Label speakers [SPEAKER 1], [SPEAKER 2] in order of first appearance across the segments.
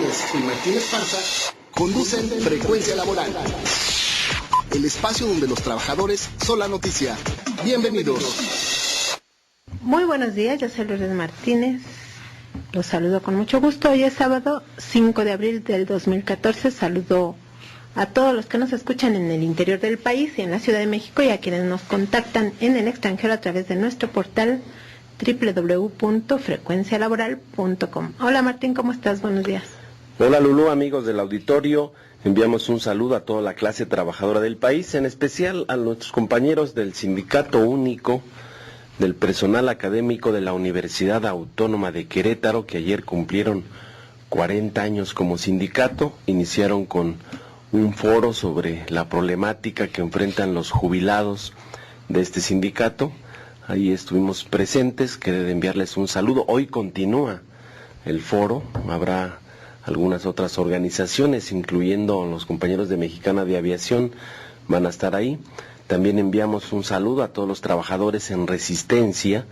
[SPEAKER 1] Martínez y Martín Esparza conducen Frecuencia Laboral, el espacio donde los trabajadores son la noticia. Bienvenidos.
[SPEAKER 2] Muy buenos días, yo soy Lourdes Martínez. Los saludo con mucho gusto. Hoy es sábado 5 de abril del 2014. Saludo a todos los que nos escuchan en el interior del país y en la Ciudad de México, y a quienes nos contactan en el extranjero a través de nuestro portal www.frecuencialaboral.com. Hola Martín, ¿cómo estás? Buenos días.
[SPEAKER 3] Hola Lulú, amigos del auditorio. Enviamos un saludo a toda la clase trabajadora del país, en especial a nuestros compañeros del Sindicato Único del Personal Académico de la Universidad Autónoma de Querétaro, que ayer cumplieron 40 años como sindicato. Iniciaron con un foro sobre la problemática que enfrentan los jubilados de este sindicato. Ahí estuvimos presentes, quería enviarles un saludo. Hoy continúa el foro, habrá algunas otras organizaciones, incluyendo los compañeros de Mexicana de Aviación, van a estar ahí. También enviamos un saludo a todos los trabajadores en resistencia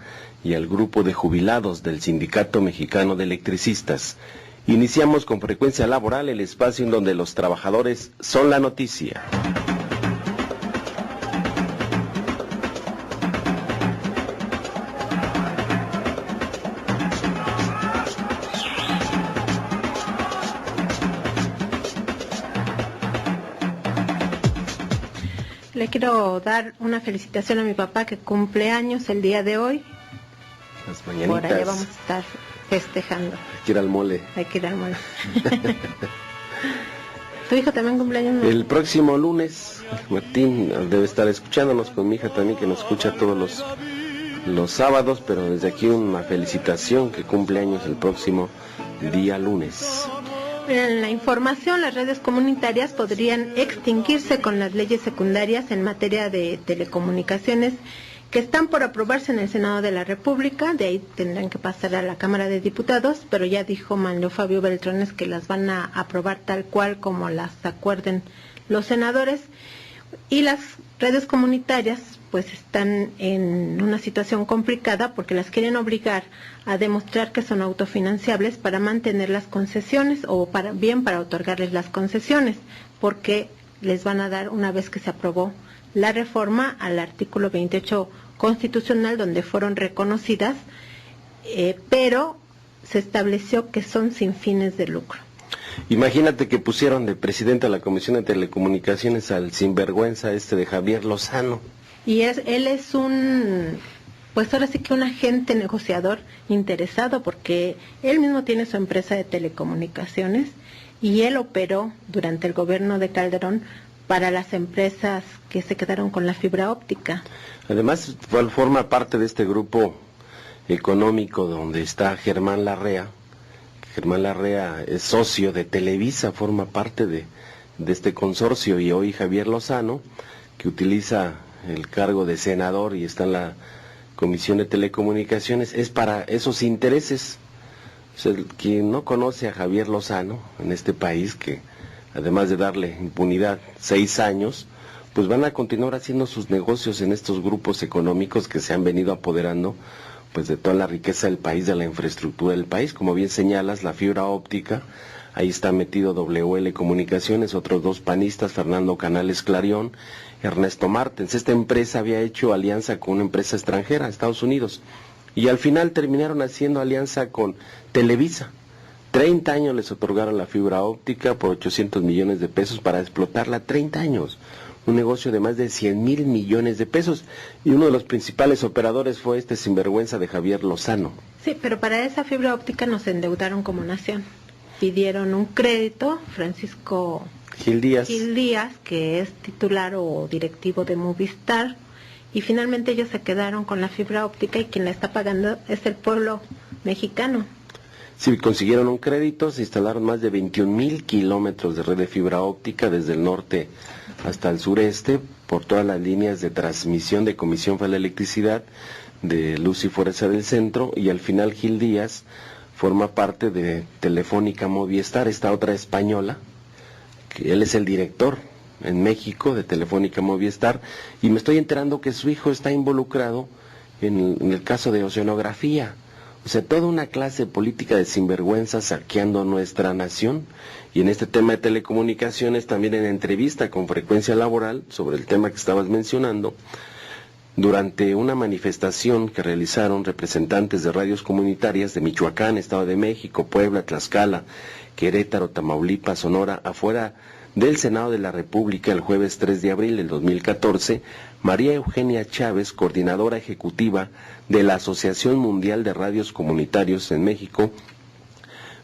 [SPEAKER 3] y al grupo de jubilados del Sindicato Mexicano de Electricistas. Iniciamos con Frecuencia Laboral, el espacio en donde los trabajadores son la noticia.
[SPEAKER 2] Le quiero dar una felicitación a mi papá, que cumple años el día de hoy.
[SPEAKER 3] Las mañanitas.
[SPEAKER 2] Por allá vamos a estar festejando.
[SPEAKER 3] Hay que ir al mole.
[SPEAKER 2] Hay que ir al mole. ¿Tu hijo también cumpleaños, no?
[SPEAKER 3] El próximo lunes, Martín debe estar escuchándonos, con mi hija también, que nos escucha todos los sábados, pero desde aquí una felicitación, que cumple años el próximo día lunes.
[SPEAKER 2] En la información, las redes comunitarias podrían extinguirse con las leyes secundarias en materia de telecomunicaciones que están por aprobarse en el Senado de la República. De ahí tendrán que pasar a la Cámara de Diputados, pero ya dijo Manlio Fabio Beltrones que las van a aprobar tal cual como las acuerden los senadores. Y las redes comunitarias pues están en una situación complicada porque las quieren obligar a demostrar que son autofinanciables para mantener las concesiones, o para otorgarles las concesiones, porque les van a dar, una vez que se aprobó la reforma al artículo 28 constitucional, donde fueron reconocidas, pero se estableció que son sin fines de lucro.
[SPEAKER 3] Imagínate que pusieron de presidente a la Comisión de Telecomunicaciones al sinvergüenza de Javier Lozano.
[SPEAKER 2] Y él es pues ahora sí que un agente negociador interesado, porque él mismo tiene su empresa de telecomunicaciones y él operó durante el gobierno de Calderón para las empresas que se quedaron con la fibra óptica.
[SPEAKER 3] Además, forma parte de este grupo económico donde está Germán Larrea. Germán Larrea es socio de Televisa, forma parte de este consorcio, y hoy Javier Lozano, que utiliza el cargo de senador y está en la Comisión de Telecomunicaciones, es para esos intereses. O sea, quien no conoce a Javier Lozano en este país, que además de darle impunidad 6 años, pues van a continuar haciendo sus negocios en estos grupos económicos que se han venido apoderando pues de toda la riqueza del país, de la infraestructura del país. Como bien señalas, la fibra óptica, ahí está metido WL Comunicaciones, otros 2 panistas, Fernando Canales Clarión, Ernesto Martens. Esta empresa había hecho alianza con una empresa extranjera, Estados Unidos, y al final terminaron haciendo alianza con Televisa. 30 años les otorgaron la fibra óptica por 800 millones de pesos para explotarla. 30 años. Un negocio de más de 100,000 millones de pesos, y uno de los principales operadores fue este sinvergüenza de Javier Lozano.
[SPEAKER 2] Sí, pero para esa fibra óptica nos endeudaron como nación. Pidieron un crédito, Francisco Gil Díaz, que es titular o directivo de Movistar, y finalmente ellos se quedaron con la fibra óptica, y quien la está pagando es el pueblo mexicano.
[SPEAKER 3] Sí, consiguieron un crédito, se instalaron más de 21,000 kilómetros de red de fibra óptica desde el norte hasta el sureste, por todas las líneas de transmisión de Comisión Federal de Electricidad, de Luz y Fuerza del Centro, y al final Gil Díaz forma parte de Telefónica Movistar, esta otra española, que él es el director en México de Telefónica Movistar, y me estoy enterando que su hijo está involucrado en el caso de oceanografía. O sea, toda una clase política de sinvergüenza saqueando nuestra nación. Y en este tema de telecomunicaciones, también en entrevista con Frecuencia Laboral, sobre el tema que estabas mencionando, durante una manifestación que realizaron representantes de radios comunitarias de Michoacán, Estado de México, Puebla, Tlaxcala, Querétaro, Tamaulipas, Sonora, afuera del Senado de la República el jueves 3 de abril del 2014, María Eugenia Chávez, coordinadora ejecutiva de la Asociación Mundial de Radios Comunitarios en México,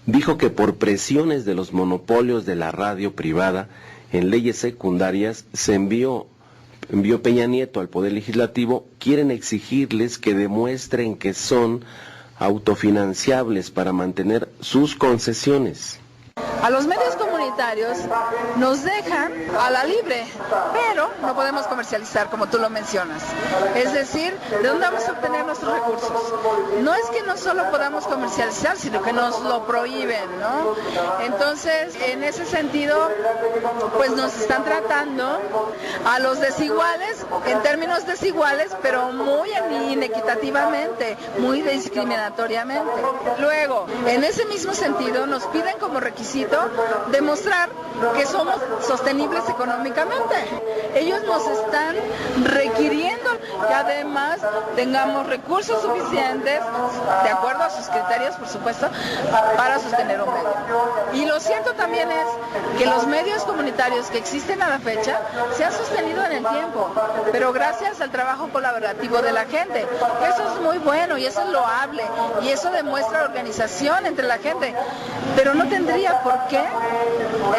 [SPEAKER 3] dijo que por presiones de los monopolios de la radio privada en leyes secundarias se envió Peña Nieto al Poder Legislativo, quieren exigirles que demuestren que son autofinanciables para mantener sus concesiones.
[SPEAKER 4] A los medios comunitarios nos dejan a la libre, pero no podemos comercializar como tú lo mencionas. Es decir, ¿de dónde vamos a obtener nuestros recursos? No es que no solo podamos comercializar, sino que nos lo prohíben, ¿no? Entonces, en ese sentido, pues nos están tratando a los desiguales, en términos desiguales, pero muy inequitativamente, muy discriminatoriamente. Luego, en ese mismo sentido, nos piden como requisito demostrar que somos sostenibles económicamente. Ellos nos están requiriendo que además tengamos recursos suficientes, de acuerdo a sus criterios, por supuesto, para sostener un medio. Y lo cierto también es que los medios comunitarios que existen a la fecha se han sostenido en el tiempo, pero gracias al trabajo colaborativo de la gente. Eso es muy bueno y eso es loable y eso demuestra organización entre la gente, pero no tendría por qué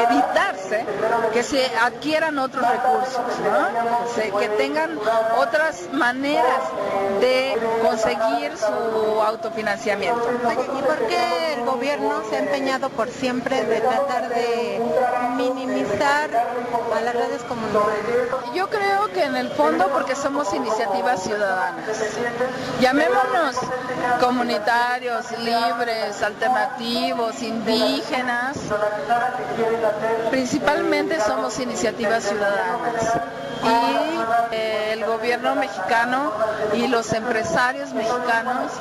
[SPEAKER 4] evitarse que se adquieran otros recursos, ¿no? Que tengan otras maneras de conseguir su autofinanciamiento.
[SPEAKER 2] ¿Y por qué el gobierno se ha empeñado por siempre de tratar de minimizar a las redes comunitarias?
[SPEAKER 4] Yo creo que en el fondo porque somos iniciativas ciudadanas. Llamémonos comunitarios, libres, alternativos, indígenas. Principalmente somos iniciativas ciudadanas. Y el gobierno mexicano y los empresarios mexicanos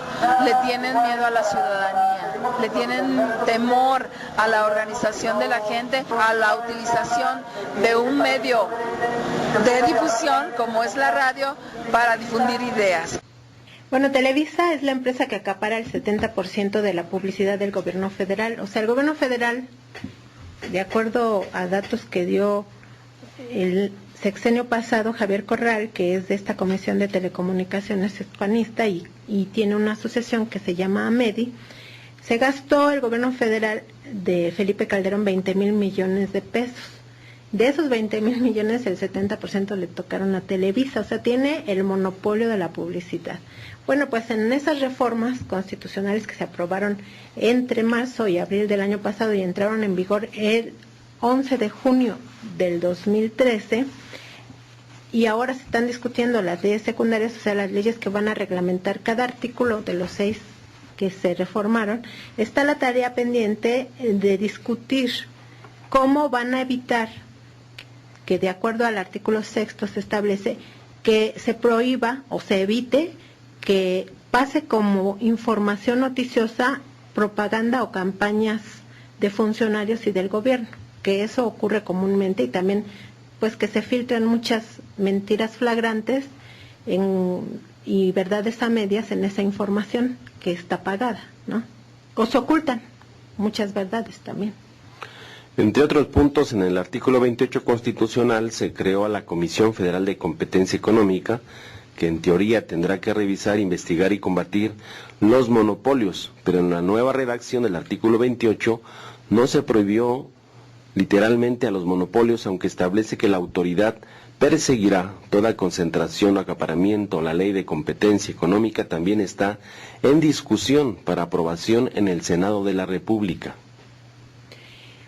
[SPEAKER 4] le tienen miedo a la ciudadanía, le tienen temor a la organización de la gente, a la utilización de un medio de difusión como es la radio para difundir ideas.
[SPEAKER 2] Bueno, Televisa es la empresa que acapara el 70% de la publicidad del gobierno federal. O sea, el gobierno federal, de acuerdo a datos que dio el sexenio pasado, Javier Corral, que es de esta Comisión de Telecomunicaciones hispanista y tiene una asociación que se llama AMEDI, se gastó el gobierno federal de Felipe Calderón 20,000 millones de pesos. De esos 20,000 millones, el 70% le tocaron a Televisa, o sea, tiene el monopolio de la publicidad. Bueno, pues en esas reformas constitucionales que se aprobaron entre marzo y abril del año pasado y entraron en vigor el 11 de junio del 2013, y ahora se están discutiendo las leyes secundarias, o sea, las leyes que van a reglamentar cada artículo de los 6 que se reformaron, está la tarea pendiente de discutir cómo van a evitar que, de acuerdo al artículo 6, se establece que se prohíba o se evite que pase como información noticiosa propaganda o campañas de funcionarios y del gobierno, que eso ocurre comúnmente, y también pues que se filtran muchas mentiras flagrantes y verdades a medias en esa información que está pagada, ¿no? O se ocultan muchas verdades también.
[SPEAKER 3] Entre otros puntos, en el artículo 28 constitucional se creó a la Comisión Federal de Competencia Económica, que en teoría tendrá que revisar, investigar y combatir los monopolios, pero en la nueva redacción del artículo 28 no se prohibió literalmente a los monopolios, aunque establece que la autoridad perseguirá toda concentración o acaparamiento. La ley de competencia económica también está en discusión para aprobación en el Senado de la República.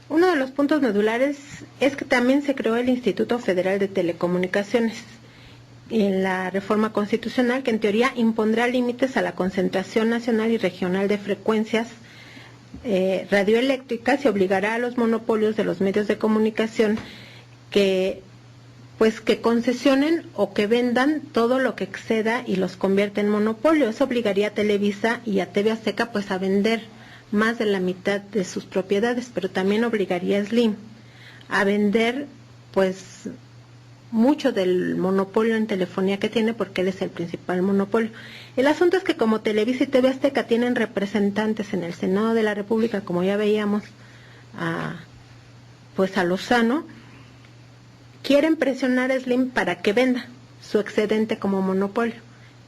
[SPEAKER 2] Uno de los puntos medulares es que también se creó el Instituto Federal de Telecomunicaciones en la reforma constitucional, que en teoría impondrá límites a la concentración nacional y regional de frecuencias radioeléctricas y obligará a los monopolios de los medios de comunicación que pues que concesionen o que vendan todo lo que exceda y los convierta en monopolio. Eso obligaría a Televisa y a TV Azteca pues a vender más de la mitad de sus propiedades, pero también obligaría a Slim a vender pues mucho del monopolio en telefonía que tiene, porque él es el principal monopolio. El asunto es que como Televisa y TV Azteca tienen representantes en el Senado de la República, como ya veíamos, pues a Lozano, quieren presionar a Slim para que venda su excedente como monopolio,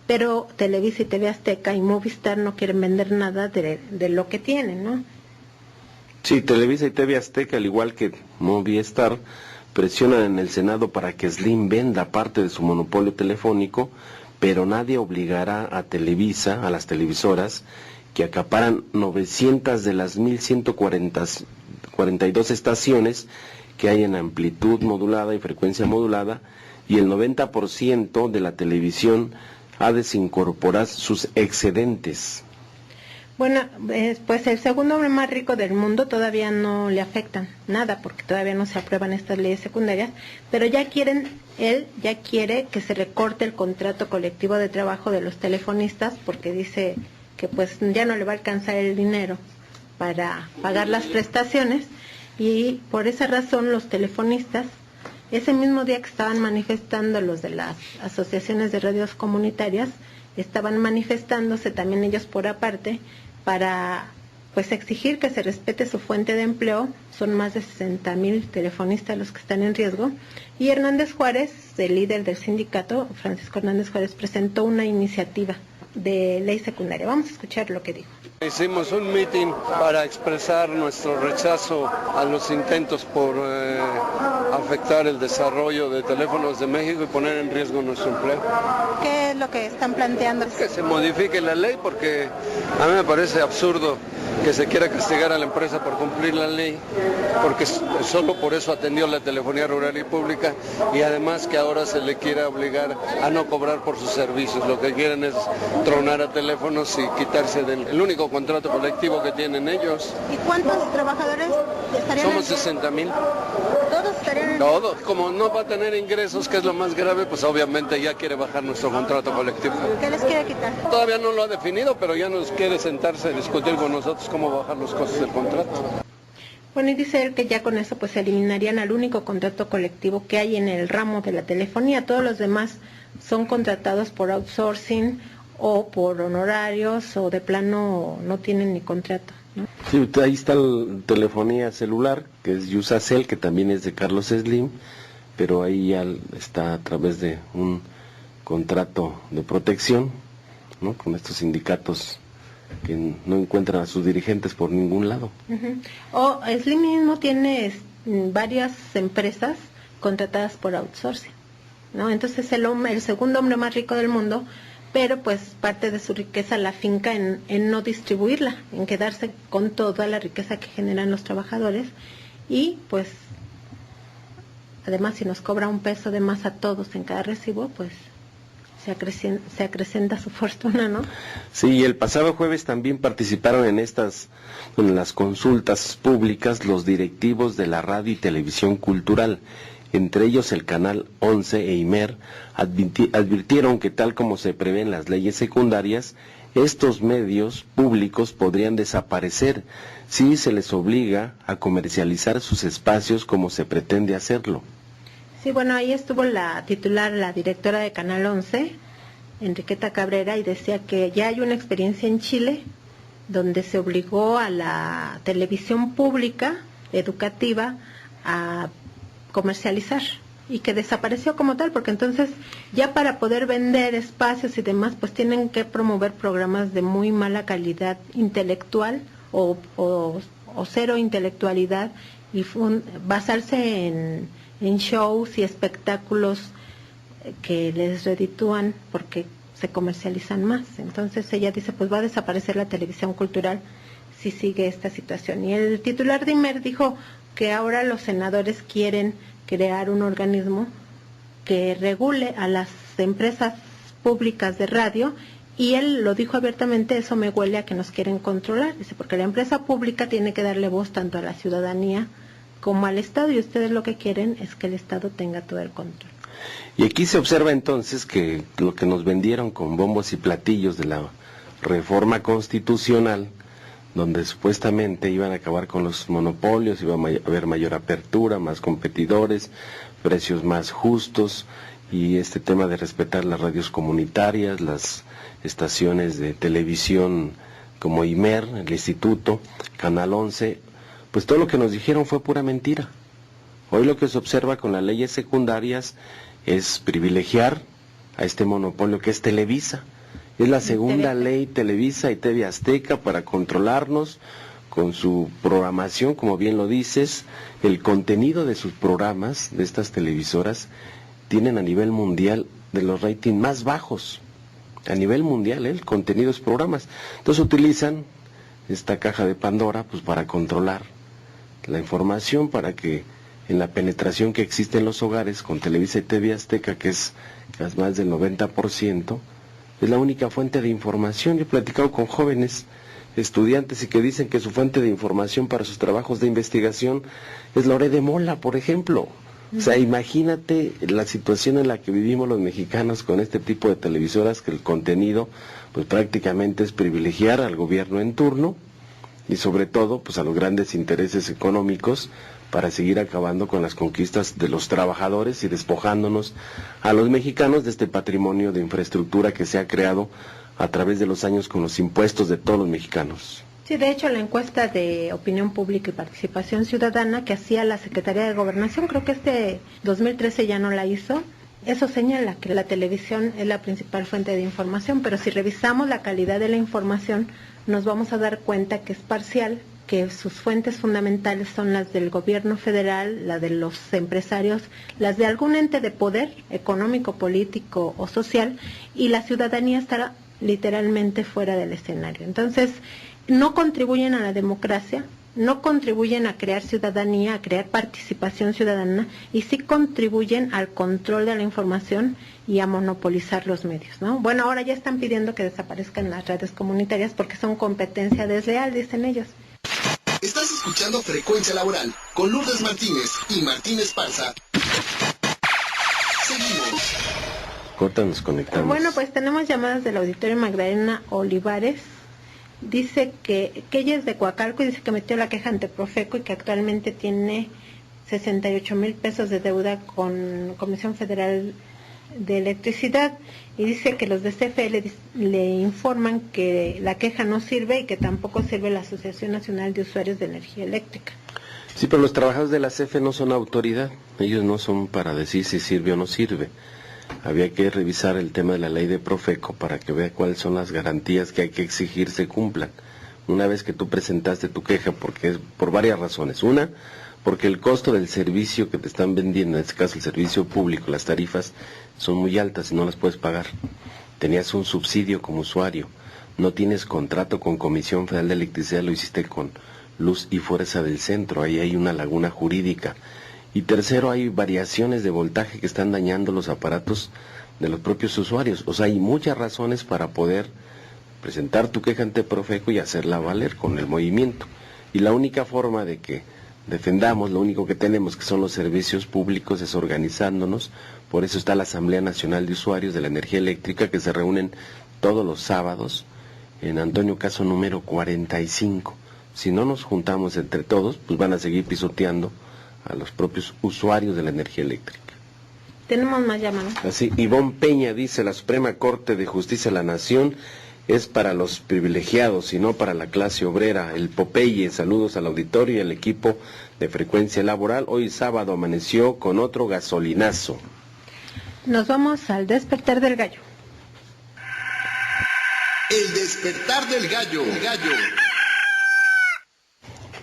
[SPEAKER 2] pero Televisa y TV Azteca y Movistar no quieren vender nada de lo que tienen, ¿no?
[SPEAKER 3] Sí, Televisa y TV Azteca, al igual que Movistar, presionan en el Senado para que Slim venda parte de su monopolio telefónico, pero nadie obligará a Televisa, a las televisoras, que acaparan 900 de las 1.142 estaciones que hay en amplitud modulada y frecuencia modulada, y el 90% de la televisión ha de incorporar sus excedentes.
[SPEAKER 2] Bueno, pues el segundo hombre más rico del mundo todavía no le afectan nada, porque todavía no se aprueban estas leyes secundarias, pero él ya quiere que se recorte el contrato colectivo de trabajo de los telefonistas, porque dice que pues ya no le va a alcanzar el dinero para pagar las prestaciones, y por esa razón los telefonistas, ese mismo día que estaban manifestando los de las asociaciones de radios comunitarias, estaban manifestándose también ellos por aparte para pues exigir que se respete su fuente de empleo. Son más de 60,000 telefonistas los que están en riesgo, y Hernández Juárez, el líder del sindicato, Francisco Hernández Juárez, presentó una iniciativa de ley secundaria. Vamos a escuchar lo que dijo.
[SPEAKER 5] Hicimos un meeting para expresar nuestro rechazo a los intentos por afectar el desarrollo de Teléfonos de México y poner en riesgo nuestro empleo.
[SPEAKER 2] ¿Qué es lo que están planteando?
[SPEAKER 5] Que se modifique la ley, porque a mí me parece absurdo que se quiera castigar a la empresa por cumplir la ley, porque solo por eso atendió la telefonía rural y pública, y además que ahora se le quiera obligar a no cobrar por sus servicios. Lo que quieren es tronar a Teléfonos y quitarse del único contrato colectivo que tienen ellos.
[SPEAKER 2] ¿Y cuántos trabajadores estarían?
[SPEAKER 5] Somos 60,000.
[SPEAKER 2] ¿Todos estarían?
[SPEAKER 5] Todos. Como no va a tener ingresos, que es lo más grave, pues obviamente ya quiere bajar nuestro contrato colectivo.
[SPEAKER 2] ¿Qué les quiere quitar?
[SPEAKER 5] Todavía no lo ha definido, pero ya nos quiere sentarse a discutir con nosotros cómo bajar los costos del contrato.
[SPEAKER 2] Bueno, y dice él que ya con eso pues eliminarían al único contrato colectivo que hay en el ramo de la telefonía. Todos los demás son contratados por outsourcing o por honorarios, o de plano no tienen ni contrato, ¿no?
[SPEAKER 3] Sí, ahí está la telefonía celular, que es Yusacel, que también es de Carlos Slim, pero ahí ya está a través de un contrato de protección, ¿no?, con estos sindicatos que no encuentran a sus dirigentes por ningún lado.
[SPEAKER 2] O Slim mismo tiene varias empresas contratadas por outsourcing, ¿no? Entonces el segundo hombre más rico del mundo, pero pues parte de su riqueza la finca en no distribuirla, en quedarse con toda la riqueza que generan los trabajadores, y pues además si nos cobra un peso de más a todos en cada recibo, pues se acrecenta su fortuna, ¿no?
[SPEAKER 3] Sí, el pasado jueves también participaron en las consultas públicas los directivos de la radio y televisión cultural, entre ellos el Canal 11 e Imer. Advirtieron que tal como se prevén las leyes secundarias, estos medios públicos podrían desaparecer si se les obliga a comercializar sus espacios como se pretende hacerlo.
[SPEAKER 2] Sí, bueno, ahí estuvo la directora de Canal 11, Enriqueta Cabrera, y decía que ya hay una experiencia en Chile donde se obligó a la televisión pública educativa a comercializar, y que desapareció como tal, porque entonces ya para poder vender espacios y demás, pues tienen que promover programas de muy mala calidad intelectual o cero intelectualidad, y basarse en shows y espectáculos que les reditúan porque se comercializan más. Entonces ella dice, pues va a desaparecer la televisión cultural si sigue esta situación. Y el titular de Imer dijo que ahora los senadores quieren crear un organismo que regule a las empresas públicas de radio, y él lo dijo abiertamente: eso me huele a que nos quieren controlar. Dice, porque la empresa pública tiene que darle voz tanto a la ciudadanía como al Estado, y ustedes lo que quieren es que el Estado tenga todo el control.
[SPEAKER 3] Y aquí se observa entonces que lo que nos vendieron con bombos y platillos de la reforma constitucional, donde supuestamente iban a acabar con los monopolios, iba a haber mayor apertura, más competidores, precios más justos, y este tema de respetar las radios comunitarias, las estaciones de televisión como IMER, el Instituto, Canal 11, pues todo lo que nos dijeron fue pura mentira. Hoy lo que se observa con las leyes secundarias es privilegiar a este monopolio que es Televisa. Es la segunda ley Televisa y TV Azteca para controlarnos con su programación, como bien lo dices. El contenido de sus programas, de estas televisoras, tienen a nivel mundial de los ratings más bajos. A nivel mundial, el contenido de sus programas. Entonces utilizan esta caja de Pandora pues para controlar la información, para que en la penetración que existe en los hogares con Televisa y TV Azteca, que es más del 90%, es la única fuente de información. Yo he platicado con jóvenes estudiantes y que dicen que su fuente de información para sus trabajos de investigación es Loré de Mola, por ejemplo. O sea, imagínate la situación en la que vivimos los mexicanos con este tipo de televisoras, que el contenido pues prácticamente es privilegiar al gobierno en turno y sobre todo pues a los grandes intereses económicos para seguir acabando con las conquistas de los trabajadores y despojándonos a los mexicanos de este patrimonio de infraestructura que se ha creado a través de los años con los impuestos de todos los mexicanos.
[SPEAKER 2] Sí, de hecho, la encuesta de opinión pública y participación ciudadana que hacía la Secretaría de Gobernación, creo que este 2013 ya no la hizo, eso señala que la televisión es la principal fuente de información, pero si revisamos la calidad de la información, nos vamos a dar cuenta que es parcial, que sus fuentes fundamentales son las del gobierno federal, la de los empresarios, las de algún ente de poder económico, político o social, y la ciudadanía estará literalmente fuera del escenario. Entonces, no contribuyen a la democracia, no contribuyen a crear ciudadanía, a crear participación ciudadana, y sí contribuyen al control de la información y a monopolizar los medios, ¿no? Bueno, ahora ya están pidiendo que desaparezcan las redes comunitarias porque son competencia desleal, dicen ellos.
[SPEAKER 1] Estás escuchando Frecuencia Laboral con Lourdes Martínez y Martín Esparza. Seguimos.
[SPEAKER 3] Corta, nos conectamos.
[SPEAKER 2] Bueno, pues tenemos llamadas del auditorio. Magdalena Olivares dice que ella es de Coacalco y dice que metió la queja ante Profeco y que actualmente tiene 68,000 pesos de deuda con Comisión Federal de Electricidad, y dice que los de CFE le informan que la queja no sirve y que tampoco sirve la Asociación Nacional de Usuarios de Energía Eléctrica.
[SPEAKER 3] Sí, pero los trabajadores de la CFE no son autoridad, ellos no son para decir si sirve o no sirve. Había que revisar el tema de la ley de Profeco para que vea cuáles son las garantías que hay que exigir se cumplan. Una vez que tú presentaste tu queja, porque es por varias razones. Una, porque el costo del servicio que te están vendiendo, en este caso el servicio público, las tarifas, son muy altas y no las puedes pagar. Tenías un subsidio como usuario, no tienes contrato con Comisión Federal de Electricidad, lo hiciste con Luz y Fuerza del Centro, ahí hay una laguna jurídica. Y tercero, hay variaciones de voltaje que están dañando los aparatos de los propios usuarios. O sea, hay muchas razones para poder presentar tu queja ante Profeco y hacerla valer con el movimiento. Y la única forma de que defendamos, lo único que tenemos que son los servicios públicos, es organizándonos. Por eso está la Asamblea Nacional de Usuarios de la Energía Eléctrica, que se reúnen todos los sábados en Antonio Caso número 45. Si no nos juntamos entre todos, pues van a seguir pisoteando a los propios usuarios de la energía eléctrica.
[SPEAKER 2] Tenemos más llamadas.
[SPEAKER 3] Así, Ivonne Peña dice, la Suprema Corte de Justicia de la Nación es para los privilegiados y no para la clase obrera. El Popeye, saludos al auditorio y al equipo de Frecuencia Laboral. Hoy sábado amaneció con otro gasolinazo.
[SPEAKER 2] Nos vamos al despertar del gallo.
[SPEAKER 1] El despertar del gallo.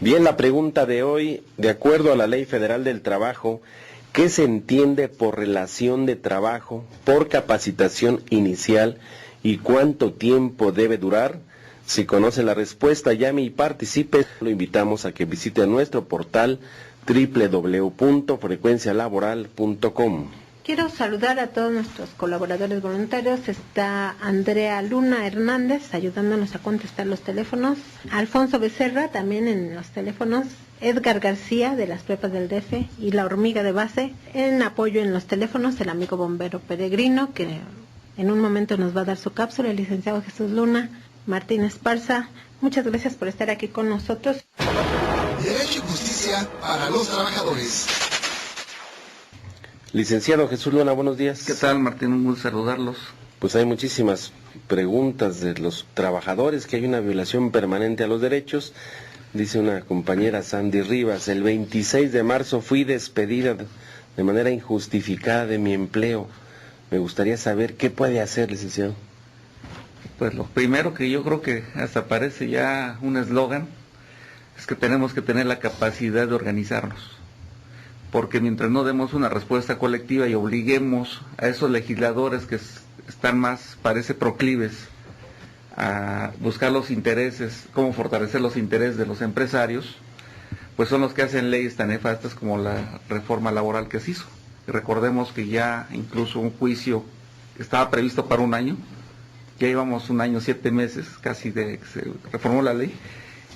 [SPEAKER 3] Bien, la pregunta de hoy, de acuerdo a la Ley Federal del Trabajo, ¿qué se entiende por relación de trabajo, por capacitación inicial y cuánto tiempo debe durar? Si conoce la respuesta, llame y participe. Lo invitamos a que visite nuestro portal www.frecuencialaboral.com.
[SPEAKER 2] Quiero saludar a todos nuestros colaboradores voluntarios. Está Andrea Luna Hernández ayudándonos a contestar los teléfonos. Alfonso Becerra también en los teléfonos. Edgar García de las prepas del DF y La Hormiga de Base. En apoyo en los teléfonos el amigo bombero peregrino que en un momento nos va a dar su cápsula, el licenciado Jesús Luna, Martín Esparza. Muchas gracias por estar aquí con nosotros.
[SPEAKER 1] Derecho y justicia para los trabajadores.
[SPEAKER 3] Licenciado Jesús Luna, buenos días.
[SPEAKER 6] ¿Qué tal, Martín? Un gusto saludarlos.
[SPEAKER 3] Pues hay muchísimas preguntas de los trabajadores, que hay una violación permanente a los derechos. Dice una compañera, Sandy Rivas, el 26 de marzo fui despedida de manera injustificada de mi empleo. Me gustaría saber qué puede hacer, licenciado.
[SPEAKER 6] Pues lo primero, que yo creo que hasta parece ya un eslogan, es que tenemos que tener la capacidad de organizarnos. Porque mientras no demos una respuesta colectiva y obliguemos a esos legisladores que están más, parece, proclives a buscar los intereses, cómo fortalecer los intereses de los empresarios, pues son los que hacen leyes tan nefastas como la reforma laboral que se hizo. Recordemos que ya incluso un juicio estaba previsto para un año, ya llevamos un año, 7 meses casi de que se reformó la ley,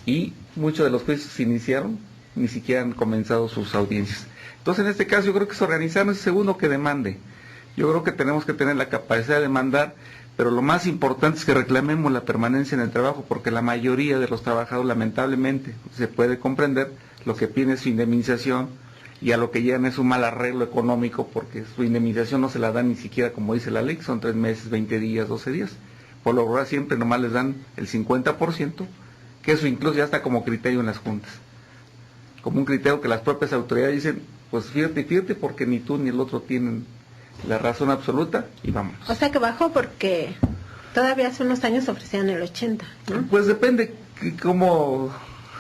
[SPEAKER 6] y muchos de los juicios se iniciaron, ni siquiera han comenzado sus audiencias. Entonces, en este caso, yo creo que es organizarnos. Segundo, que demande. Yo creo que tenemos que tener la capacidad de demandar, pero lo más importante es que reclamemos la permanencia en el trabajo, porque la mayoría de los trabajadores, lamentablemente, se puede comprender, lo que piden es su indemnización, y a lo que llegan es un mal arreglo económico, porque su indemnización no se la dan ni siquiera como dice la ley, que son 3 meses, 20 días, 12 días. Por lo general siempre nomás les dan el 50%, que eso incluso ya está como criterio en las juntas. Como un criterio que las propias autoridades dicen, pues fíjate, porque ni tú ni el otro tienen la razón absoluta, y vámonos.
[SPEAKER 2] O sea que bajó porque todavía hace unos años ofrecían el 80, ¿no?
[SPEAKER 6] Pues depende cómo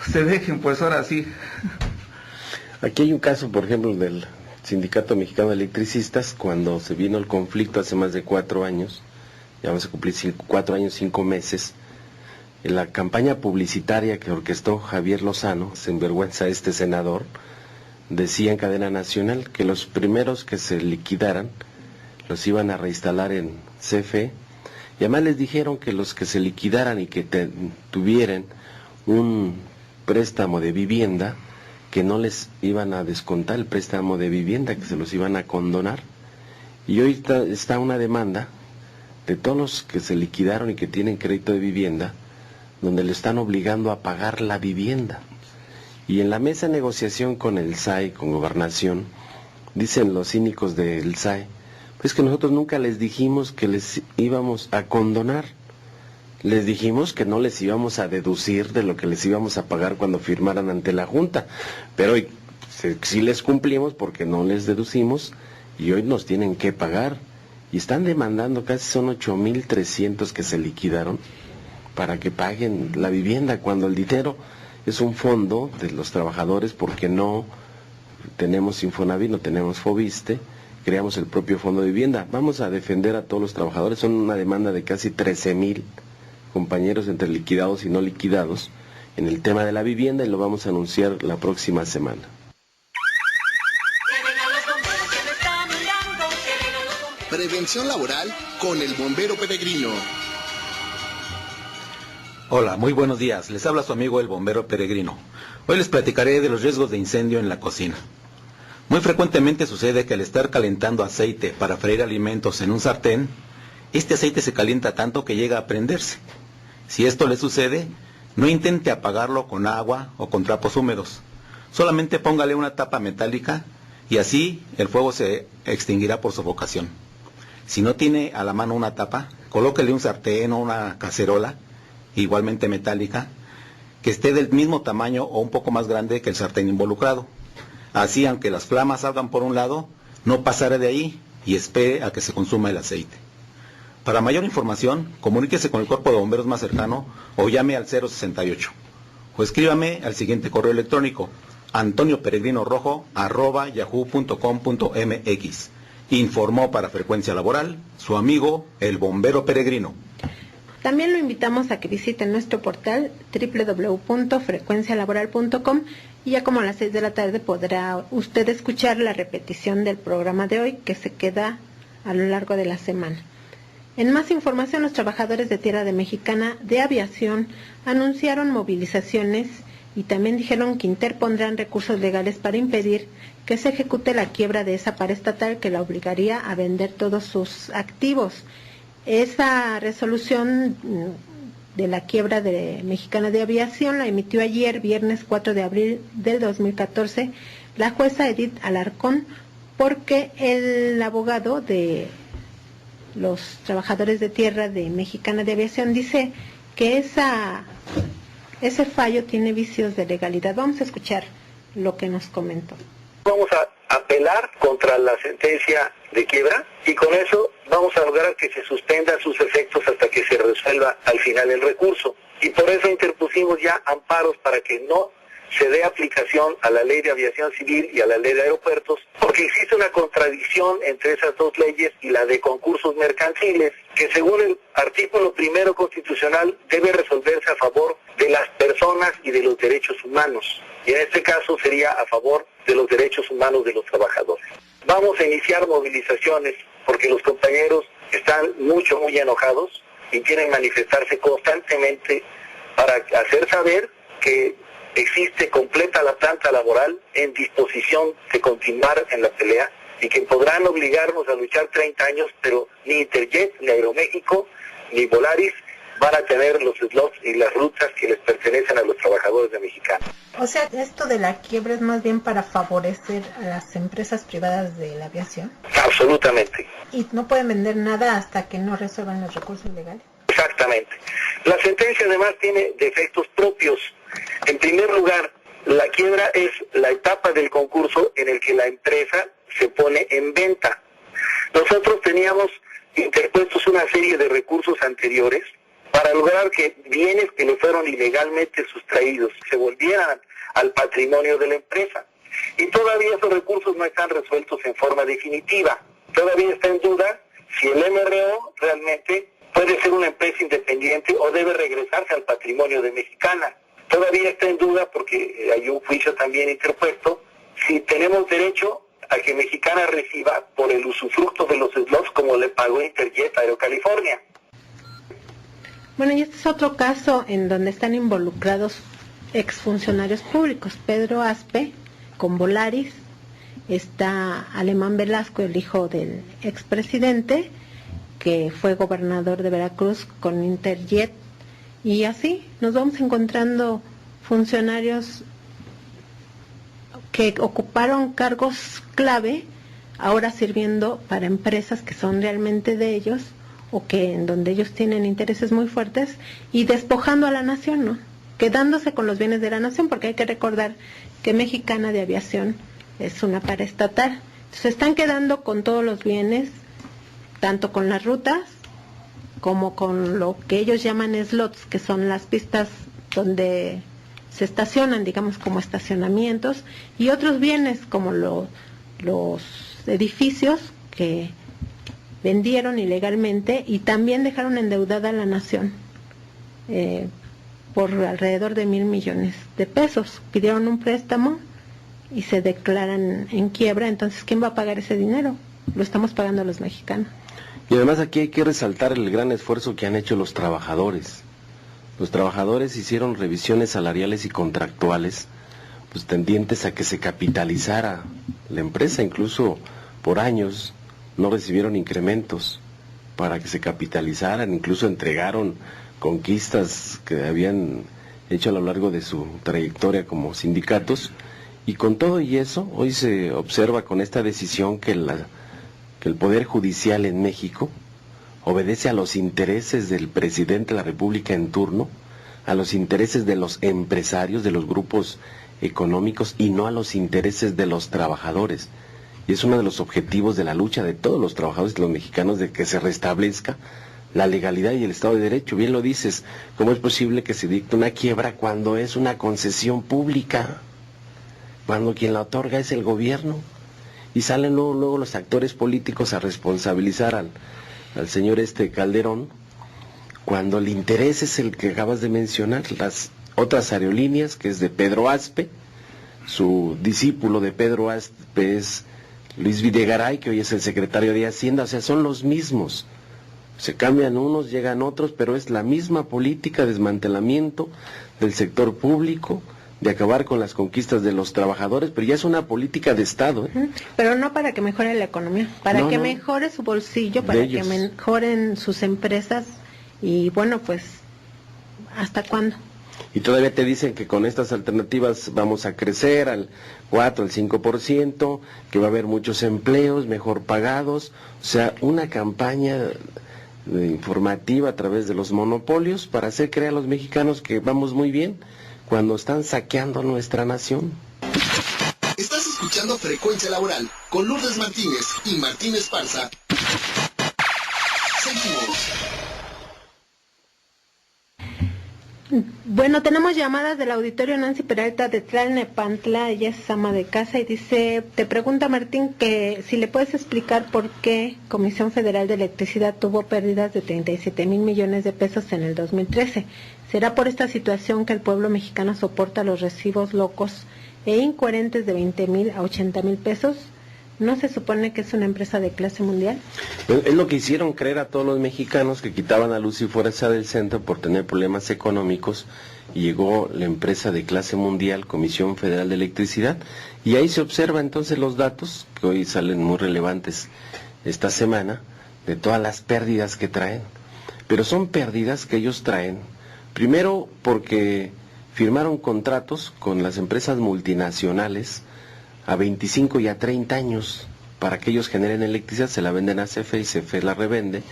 [SPEAKER 6] se dejen, pues ahora sí.
[SPEAKER 3] Aquí hay un caso, por ejemplo, del Sindicato Mexicano de Electricistas, cuando se vino el conflicto hace más de 4 años, ya vamos a cumplir 4 años, 5 meses, en la campaña publicitaria que orquestó Javier Lozano, sinvergüenza este senador, decía en cadena nacional que los primeros que se liquidaran los iban a reinstalar en CFE, y además les dijeron que los que se liquidaran y que tuvieran un préstamo de vivienda, que no les iban a descontar el préstamo de vivienda, que se los iban a condonar. Y hoy está una demanda de todos los que se liquidaron y que tienen crédito de vivienda, donde le están obligando a pagar la vivienda. Y en la mesa de negociación con el SAE, con Gobernación, dicen los cínicos del SAE, pues que nosotros nunca les dijimos que les íbamos a condonar. Les dijimos que no les íbamos a deducir de lo que les íbamos a pagar cuando firmaran ante la Junta. Pero hoy sí les cumplimos porque no les deducimos y hoy nos tienen que pagar. Y están demandando, casi son 8,300 que se liquidaron para que paguen la vivienda, cuando el dinero es un fondo de los trabajadores, porque no tenemos Infonavit, no tenemos Fobiste, creamos el propio fondo de vivienda. Vamos a defender a todos los trabajadores. Son una demanda de casi 13,000 compañeros entre liquidados y no liquidados en el tema de la vivienda, y lo vamos a anunciar la próxima semana.
[SPEAKER 1] Prevención laboral con el bombero peregrino.
[SPEAKER 7] Hola, muy buenos días. Les habla su amigo el bombero peregrino. Hoy les platicaré de los riesgos de incendio en la cocina. Muy frecuentemente sucede que al estar calentando aceite para freír alimentos en un sartén, este aceite se calienta tanto que llega a prenderse. Si esto le sucede, no intente apagarlo con agua o con trapos húmedos. Solamente póngale una tapa metálica y así el fuego se extinguirá por sofocación. Si no tiene a la mano una tapa, colóquele un sartén o una cacerola, igualmente metálica, que esté del mismo tamaño o un poco más grande que el sartén involucrado. Así, aunque las flamas salgan por un lado, no pasará de ahí y espere a que se consuma el aceite. Para mayor información, comuníquese con el cuerpo de bomberos más cercano o llame al 068. O escríbame al siguiente correo electrónico, antonioperegrino@yahoo.com.mx. Informó para Frecuencia Laboral su amigo el bombero peregrino.
[SPEAKER 2] También lo invitamos a que visiten nuestro portal www.frecuencialaboral.com y ya como a las 6 de la tarde podrá usted escuchar la repetición del programa de hoy que se queda a lo largo de la semana. En más información, los trabajadores de Tierra de Mexicana de Aviación anunciaron movilizaciones y también dijeron que interpondrán recursos legales para impedir que se ejecute la quiebra de esa paraestatal que la obligaría a vender todos sus activos. Esa resolución de la quiebra de Mexicana de Aviación la emitió ayer, viernes 4 de abril del 2014, la jueza Edith Alarcón, porque el abogado de los trabajadores de Tierra de Mexicana de Aviación dice que ese fallo tiene vicios de legalidad. Vamos a escuchar lo que nos comentó.
[SPEAKER 8] Vamos a apelar contra la sentencia de quiebra y con eso vamos a lograr que se suspendan sus efectos hasta que se resuelva al final el recurso. Y por eso interpusimos ya amparos para que no se dé aplicación a la ley de aviación civil y a la ley de aeropuertos, porque existe una contradicción entre esas dos leyes y la de concursos mercantiles, que según el artículo 1 constitucional debe resolverse a favor de las personas y de los derechos humanos. Y en este caso sería a favor de los derechos humanos de los trabajadores. Vamos a iniciar movilizaciones porque los compañeros están muy enojados y quieren manifestarse constantemente para hacer saber que existe completa la planta laboral en disposición de continuar en la pelea y que podrán obligarnos a luchar 30 años, pero ni Interjet, ni Aeroméxico, ni Volaris van a tener los slots y las rutas que les pertenecen a los trabajadores de Mexicana.
[SPEAKER 2] O sea, esto de la quiebra es más bien para favorecer a las empresas privadas de la aviación.
[SPEAKER 8] Absolutamente.
[SPEAKER 2] Y no pueden vender nada hasta que no resuelvan los recursos legales.
[SPEAKER 8] Exactamente. La sentencia además tiene defectos propios. En primer lugar, la quiebra es la etapa del concurso en el que la empresa se pone en venta. Nosotros teníamos interpuestos una serie de recursos anteriores para lograr que bienes que no fueron ilegalmente sustraídos se volvieran al patrimonio de la empresa. Y todavía esos recursos no están resueltos en forma definitiva. Todavía está en duda si el MRO realmente puede ser una empresa independiente o debe regresarse al patrimonio de Mexicana. Todavía está en duda porque hay un juicio también interpuesto si tenemos derecho a que Mexicana reciba por el usufructo de los slots como le pagó Interjet a Aerocalifornia.
[SPEAKER 2] Bueno, y este es otro caso en donde están involucrados exfuncionarios públicos. Pedro Aspe con Volaris, está Alemán Velasco, el hijo del expresidente, que fue gobernador de Veracruz, con Interjet, y así nos vamos encontrando funcionarios que ocuparon cargos clave, ahora sirviendo para empresas que son realmente de ellos, o que en donde ellos tienen intereses muy fuertes, y despojando a la nación, ¿no? Quedándose con los bienes de la nación, porque hay que recordar que Mexicana de Aviación es una paraestatal. Se están quedando con todos los bienes, tanto con las rutas como con lo que ellos llaman slots, que son las pistas donde se estacionan, digamos, como estacionamientos, y otros bienes como los edificios que vendieron ilegalmente y también dejaron endeudada a la nación por alrededor de 1,000 millones de pesos. Pidieron un préstamo y se declaran en quiebra. Entonces, ¿quién va a pagar ese dinero? Lo estamos pagando los mexicanos.
[SPEAKER 3] Y además aquí hay que resaltar el gran esfuerzo que han hecho los trabajadores. Los trabajadores hicieron revisiones salariales y contractuales, pues tendientes a que se capitalizara la empresa. Incluso por años no recibieron incrementos para que se capitalizaran, incluso entregaron conquistas que habían hecho a lo largo de su trayectoria como sindicatos, y con todo y eso, hoy se observa con esta decisión que el Poder Judicial en México obedece a los intereses del presidente de la República en turno, a los intereses de los empresarios, de los grupos económicos, y no a los intereses de los trabajadores. Y es uno de los objetivos de la lucha de todos los trabajadores y los mexicanos, de que se restablezca la legalidad y el Estado de Derecho. Bien lo dices, ¿cómo es posible que se dicte una quiebra cuando es una concesión pública? Cuando quien la otorga es el gobierno. Y salen luego los actores políticos a responsabilizar al señor Calderón, cuando el interés es el que acabas de mencionar, las otras aerolíneas, que es de Pedro Aspe, su discípulo de Pedro Aspe es Luis Videgaray, que hoy es el secretario de Hacienda, o sea, son los mismos. Se cambian unos, llegan otros, pero es la misma política de desmantelamiento del sector público, de acabar con las conquistas de los trabajadores, pero ya es una política de Estado.
[SPEAKER 2] Pero no para que mejore la economía, para que mejore su bolsillo, para que mejoren sus empresas, y bueno, pues, ¿hasta cuándo?
[SPEAKER 3] Y todavía te dicen que con estas alternativas vamos a crecer al 4, al 5%, que va a haber muchos empleos mejor pagados, o sea, una campaña informativa a través de los monopolios para hacer creer a los mexicanos que vamos muy bien cuando están saqueando nuestra nación.
[SPEAKER 1] Estás escuchando Frecuencia Laboral con Lourdes Martínez y Martín Esparza. Seguimos.
[SPEAKER 2] Bueno, tenemos llamadas del auditorio. Nancy Peralta de Tlalnepantla, ella es ama de casa y dice, te pregunta Martín que si le puedes explicar por qué Comisión Federal de Electricidad tuvo pérdidas de 37,000 millones de pesos en el 2013. ¿Será por esta situación que el pueblo mexicano soporta los recibos locos e incoherentes de 20,000 a 80,000 pesos? ¿No se supone que es una empresa de clase mundial?
[SPEAKER 3] Es lo que hicieron creer a todos los mexicanos, que quitaban a Luz y Fuerza del centro por tener problemas económicos, y llegó la empresa de clase mundial, Comisión Federal de Electricidad, y ahí se observa entonces los datos, que hoy salen muy relevantes esta semana, de todas las pérdidas que traen. Pero son pérdidas que ellos traen, primero porque firmaron contratos con las empresas multinacionales, a 25 y a 30 años, para que ellos generen electricidad, se la venden a CFE y CFE la revende,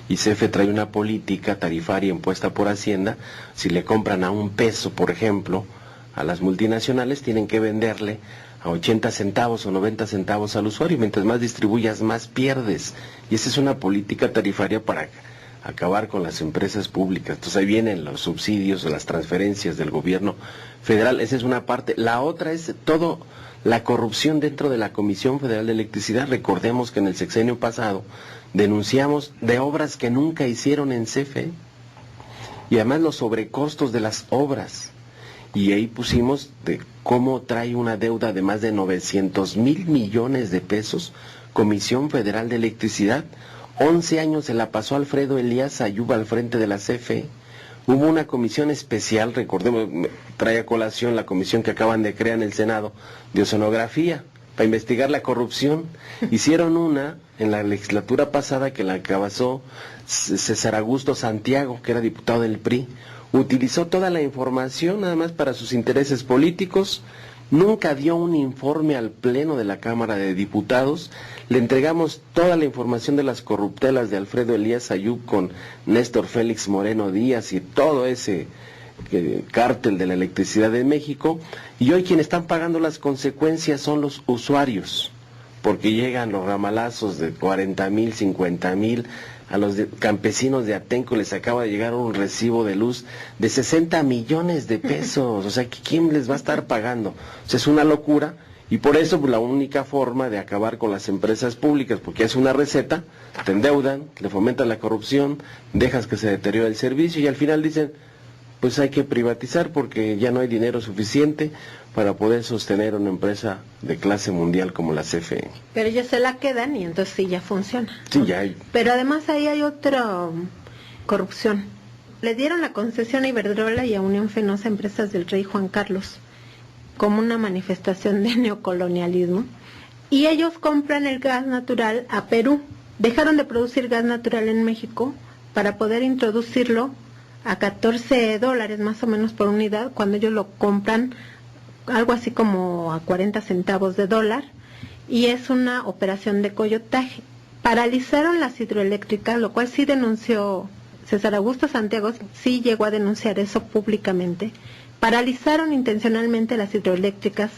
[SPEAKER 3] y CFE trae una política tarifaria impuesta por Hacienda. Si le compran a $1, por ejemplo, a las multinacionales, tienen que venderle a 80 centavos o 90 centavos al usuario, mientras más distribuyas, más pierdes, y esa es una política tarifaria para acabar con las empresas públicas. Entonces ahí vienen los subsidios, las transferencias del gobierno federal, esa es una parte. La otra es todo la corrupción dentro de la Comisión Federal de Electricidad. Recordemos que en el sexenio pasado denunciamos de obras que nunca hicieron en CFE, y además los sobrecostos de las obras, y ahí pusimos de cómo trae una deuda de más de 900,000 millones de pesos Comisión Federal de Electricidad. 11 años se la pasó Alfredo Elías Ayuba al frente de la CFE. Hubo una comisión especial, recordemos, trae a colación la comisión que acaban de crear en el Senado de oceanografía, para investigar la corrupción. Hicieron una en la legislatura pasada que la encabezó César Augusto Santiago, que era diputado del PRI. Utilizó toda la información nada más para sus intereses políticos, nunca dio un informe al Pleno de la Cámara de Diputados. Le entregamos toda la información de las corruptelas de Alfredo Elías Ayub con Néstor Félix Moreno Díaz y todo ese cártel de la electricidad de México, y hoy quienes están pagando las consecuencias son los usuarios, porque llegan los ramalazos de 40,000, 50,000, a los campesinos de Atenco les acaba de llegar un recibo de luz de 60 millones de pesos, o sea, ¿quién les va a estar pagando? O sea, es una locura, y por eso pues, la única forma de acabar con las empresas públicas, porque es una receta, te endeudan, le fomentan la corrupción, dejas que se deteriore el servicio, y al final dicen, pues hay que privatizar porque ya no hay dinero suficiente para poder sostener una empresa de clase mundial como la CFE.
[SPEAKER 2] Pero ellos se la quedan y entonces sí ya funciona.
[SPEAKER 3] Sí, ya hay.
[SPEAKER 2] Pero además ahí hay otra corrupción. Le dieron la concesión a Iberdrola y a Unión Fenosa, empresas del rey Juan Carlos, como una manifestación de neocolonialismo, y ellos compran el gas natural a Perú. Dejaron de producir gas natural en México para poder introducirlo a $14 más o menos por unidad, cuando ellos lo compran algo así como a 40 centavos de dólar, y es una operación de coyotaje. Paralizaron las hidroeléctricas, lo cual sí denunció César Augusto Santiago, sí llegó a denunciar eso públicamente. Paralizaron intencionalmente las hidroeléctricas,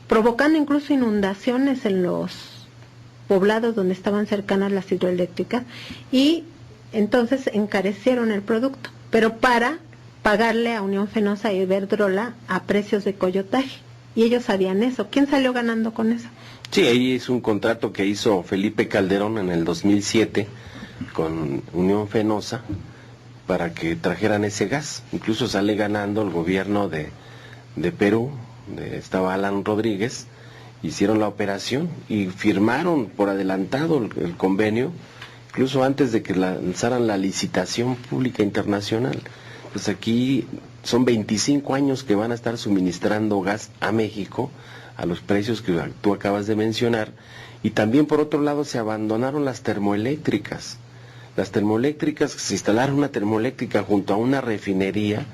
[SPEAKER 2] provocando incluso inundaciones en los poblados donde estaban cercanas las hidroeléctricas, y entonces encarecieron el producto, pero para pagarle a Unión Fenosa y Iberdrola a precios de coyotaje, y ellos sabían eso. ¿Quién salió ganando con eso?
[SPEAKER 3] Sí, ahí es un contrato que hizo Felipe Calderón en el 2007 con Unión Fenosa, para que trajeran ese gas. Incluso sale ganando el gobierno de Perú, estaba Alan Rodríguez, hicieron la operación y firmaron por adelantado el convenio, incluso antes de que lanzaran la licitación pública internacional. Pues aquí son 25 años que van a estar suministrando gas a México a los precios que tú acabas de mencionar, y también por otro lado se abandonaron las termoeléctricas. Las termoeléctricas, se instalaron una termoeléctrica junto a una refinería,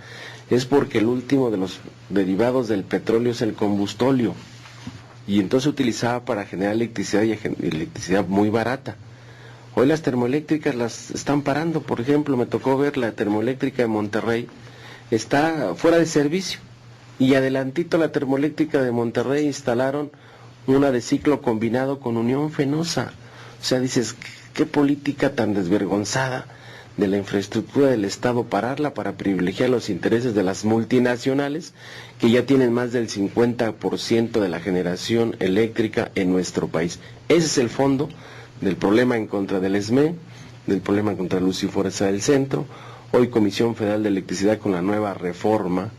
[SPEAKER 3] es porque el último de los derivados del petróleo es el combustóleo, y entonces se utilizaba para generar electricidad, y electricidad muy barata. Hoy las termoeléctricas las están parando. Por ejemplo, me tocó ver la termoeléctrica de Monterrey, está fuera de servicio, y adelantito la termoeléctrica de Monterrey instalaron una de ciclo combinado con Unión Fenosa. O sea, dices, qué política tan desvergonzada de la infraestructura del Estado, pararla para privilegiar los intereses de las multinacionales que ya tienen más del 50% de la generación eléctrica en nuestro país. Ese es el fondo del problema en contra del SME, del problema contra Luz y Fuerza del Centro. Hoy Comisión Federal de Electricidad, con la nueva reforma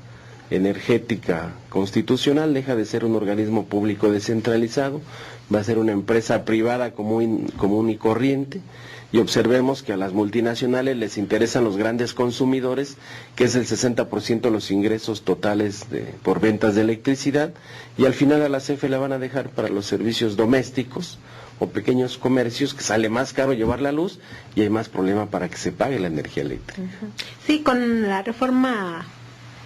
[SPEAKER 3] energética constitucional, deja de ser un organismo público descentralizado, va a ser una empresa privada común y corriente, y observemos que a las multinacionales les interesan los grandes consumidores, que es el 60% de los ingresos totales por ventas de electricidad, y al final a la CFE la van a dejar para los servicios domésticos o pequeños comercios, que sale más caro llevar la luz y hay más problema para que se pague la energía eléctrica.
[SPEAKER 2] Sí, con la reforma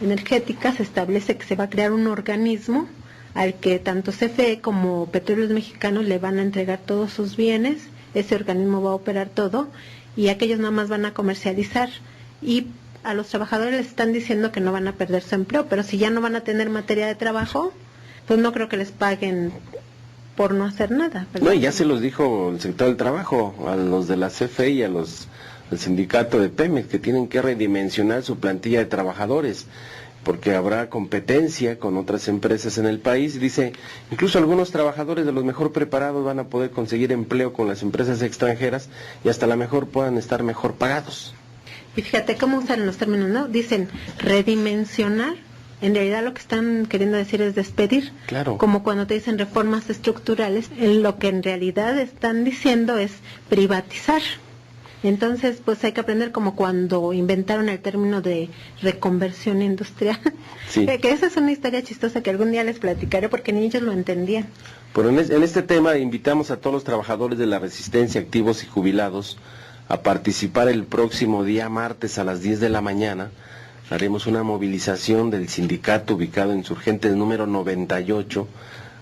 [SPEAKER 2] energética se establece que se va a crear un organismo al que tanto CFE como Petróleos Mexicanos le van a entregar todos sus bienes. Ese organismo va a operar todo y aquellos nada más van a comercializar, y a los trabajadores les están diciendo que no van a perder su empleo, pero si ya no van a tener materia de trabajo, pues no creo que les paguen por no hacer nada, ¿verdad?
[SPEAKER 3] No, y ya se los dijo el sector del trabajo, a los de la CFE y al sindicato de Pemex, que tienen que redimensionar su plantilla de trabajadores, porque habrá competencia con otras empresas en el país. Dice, incluso algunos trabajadores de los mejor preparados van a poder conseguir empleo con las empresas extranjeras y hasta la mejor puedan estar mejor pagados.
[SPEAKER 2] Y fíjate cómo usan los términos, ¿no? Dicen redimensionar. En realidad lo que están queriendo decir es despedir.
[SPEAKER 3] Claro.
[SPEAKER 2] Como cuando te dicen reformas estructurales, lo que en realidad están diciendo es privatizar. Entonces, pues hay que aprender, como cuando inventaron el término de reconversión industrial.
[SPEAKER 3] Sí.
[SPEAKER 2] Que esa es una historia chistosa que algún día les platicaré, porque ni ellos lo entendían.
[SPEAKER 3] Pero en este tema invitamos a todos los trabajadores de la Resistencia, activos y jubilados, a participar el próximo día martes a las 10 de la mañana. Haremos una movilización del sindicato ubicado en Insurgentes número 98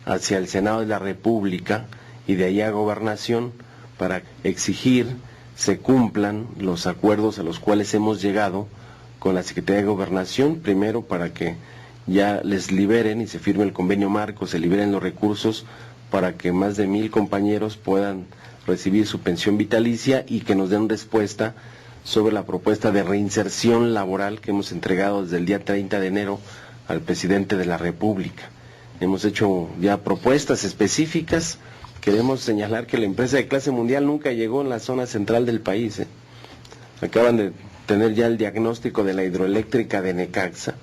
[SPEAKER 3] hacia el Senado de la República y de ahí a Gobernación, para exigir se cumplan los acuerdos a los cuales hemos llegado con la Secretaría de Gobernación, primero para que ya les liberen y se firme el convenio marco, se liberen los recursos para que más de 1,000 compañeros puedan recibir su pensión vitalicia, y que nos den respuesta sobre la propuesta de reinserción laboral que hemos entregado desde el día 30 de enero al presidente de la República. Hemos hecho ya propuestas específicas. Queremos señalar que la empresa de clase mundial nunca llegó en la zona central del país. Acaban de tener ya el diagnóstico de la hidroeléctrica de Necaxa,